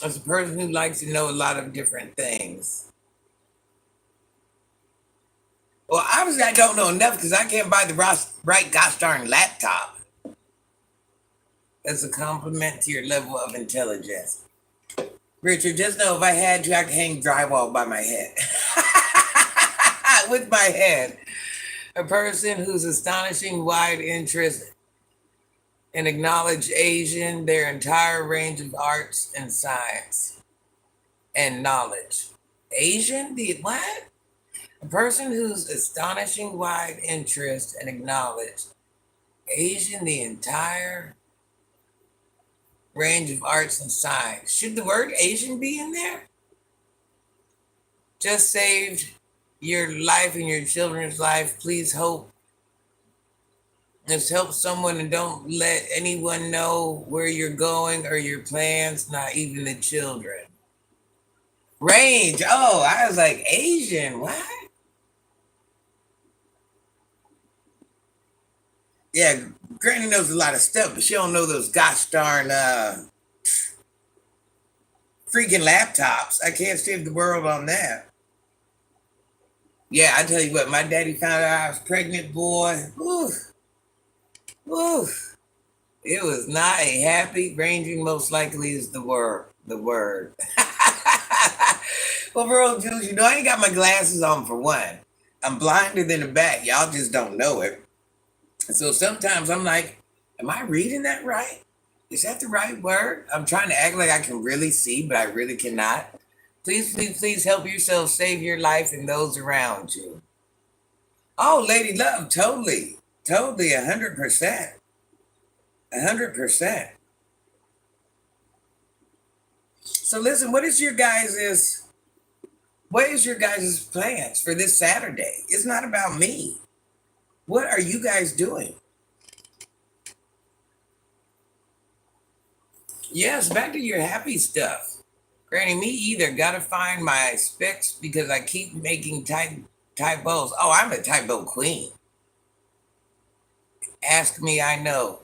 As a person who likes to know a lot of different things. Well, obviously, I don't know enough because I can't buy the right gosh darn laptop. That's a compliment to your level of intelligence. Richard, just know if I had you, I could hang drywall by my head. With my head. A person whose astonishing wide interest and acknowledge Asian, their entire range of arts and science and knowledge. Asian? The what? A person whose astonishing wide interest and acknowledge Asian, the entire range of arts and science. Should the word Asian be in there? Just saved your life and your children's life. Please hope this helps someone and don't let anyone know where you're going or your plans, not even the children. Range. Oh, I was like, Asian. What? Yeah, Granny knows a lot of stuff, but she don't know those gosh darn freaking laptops. I can't save the world on that. Yeah, I tell you what, my daddy found out I was pregnant, boy. Oof, oof. It was not a happy. Ranging most likely is the word. The word. Well, World Jews, I ain't got my glasses on for one. I'm blinder than the bat. Y'all just don't know it. So sometimes I'm like, am I reading that right? Is that the right word? I'm trying to act like I can really see, but I really cannot. Please, please, please help yourself save your life and those around you. Oh, Lady Love, totally. Totally, 100%. 100%. So listen, what is your guys' plans for this Saturday? It's not about me. What are you guys doing? Yes, back to your happy stuff. Granny, me either. Gotta find my specs because I keep making typos. Oh, I'm a typo queen. Ask me, I know.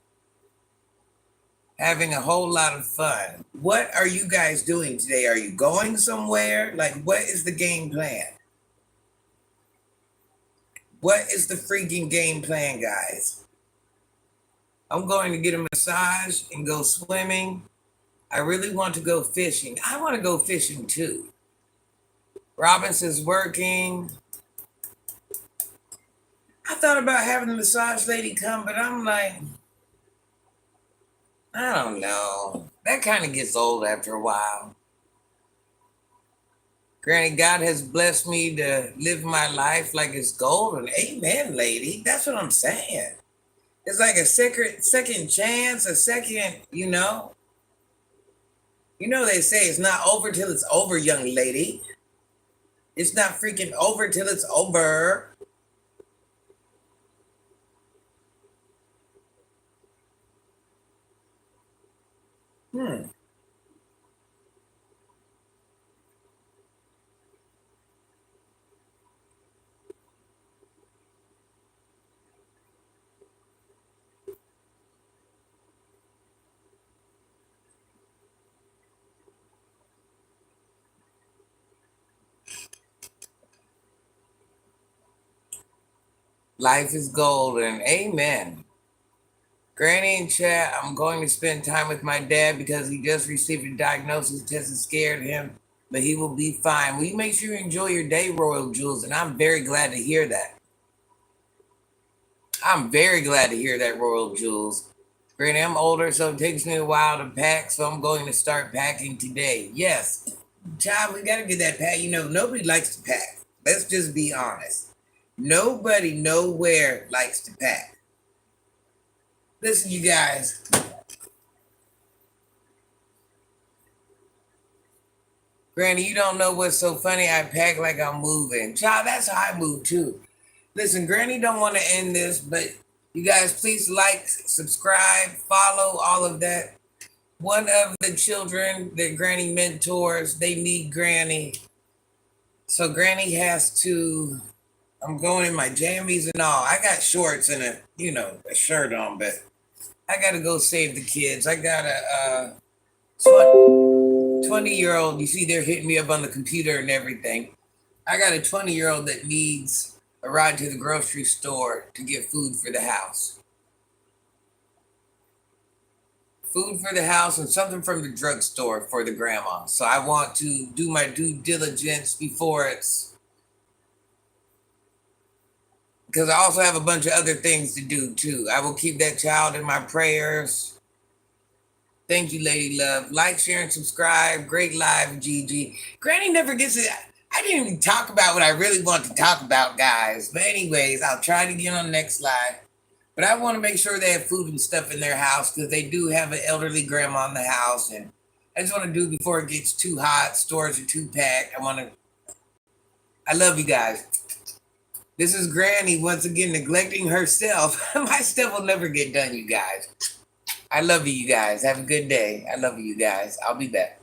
Having a whole lot of fun. What are you guys doing today? Are you going somewhere? Like, what is the game plan? What is the freaking game plan, guys? I'm going to get a massage and go swimming. I really want to go fishing. I want to go fishing too. Robinson's working. I thought about having the massage lady come, but I'm like, I don't know. That kind of gets old after a while. Granny, God has blessed me to live my life like it's golden. Amen, lady. That's what I'm saying. It's like a second chance, a second, they say it's not over till it's over, young lady. It's not freaking over till it's over. Hmm. Life is golden. Amen. Granny in chat, I'm going to spend time with my dad because he just received a diagnosis test that scared him, but he will be fine. Will you make sure you enjoy your day, Royal Jules? And I'm very glad to hear that. I'm very glad to hear that, Royal Jules. Granny, I'm older, so it takes me a while to pack, so I'm going to start packing today. Yes, child, we gotta get that pack. You know, nobody likes to pack. Let's just be honest. Nobody nowhere likes to pack. Listen, you guys. Granny, you don't know what's so funny. I pack like I'm moving. Child, that's how I move too. Listen, Granny don't want to end this, but you guys please like, subscribe, follow, all of that. One of the children that Granny mentors, they need Granny. So Granny has to, I'm going in my jammies and all. I got shorts and a shirt on, but I gotta go save the kids. I got a 20-year-old. You see, they're hitting me up on the computer and everything. I got a 20-year-old that needs a ride to the grocery store to get food for the house. Food for the house and something from the drugstore for the grandma. So I want to do my due diligence before it's, because I also have a bunch of other things to do too. I will keep that child in my prayers. Thank you, Lady Love. Like, share, and subscribe. Great live, Gigi. Granny never gets it. I didn't even talk about what I really want to talk about, guys. But anyways, I'll try to get on the next live. But I want to make sure they have food and stuff in their house because they do have an elderly grandma in the house. And I just want to do before it gets too hot. Stores are too packed. I love you guys. This is Granny once again neglecting herself. My stuff will never get done, you guys. I love you guys. Have a good day. I love you guys. I'll be back.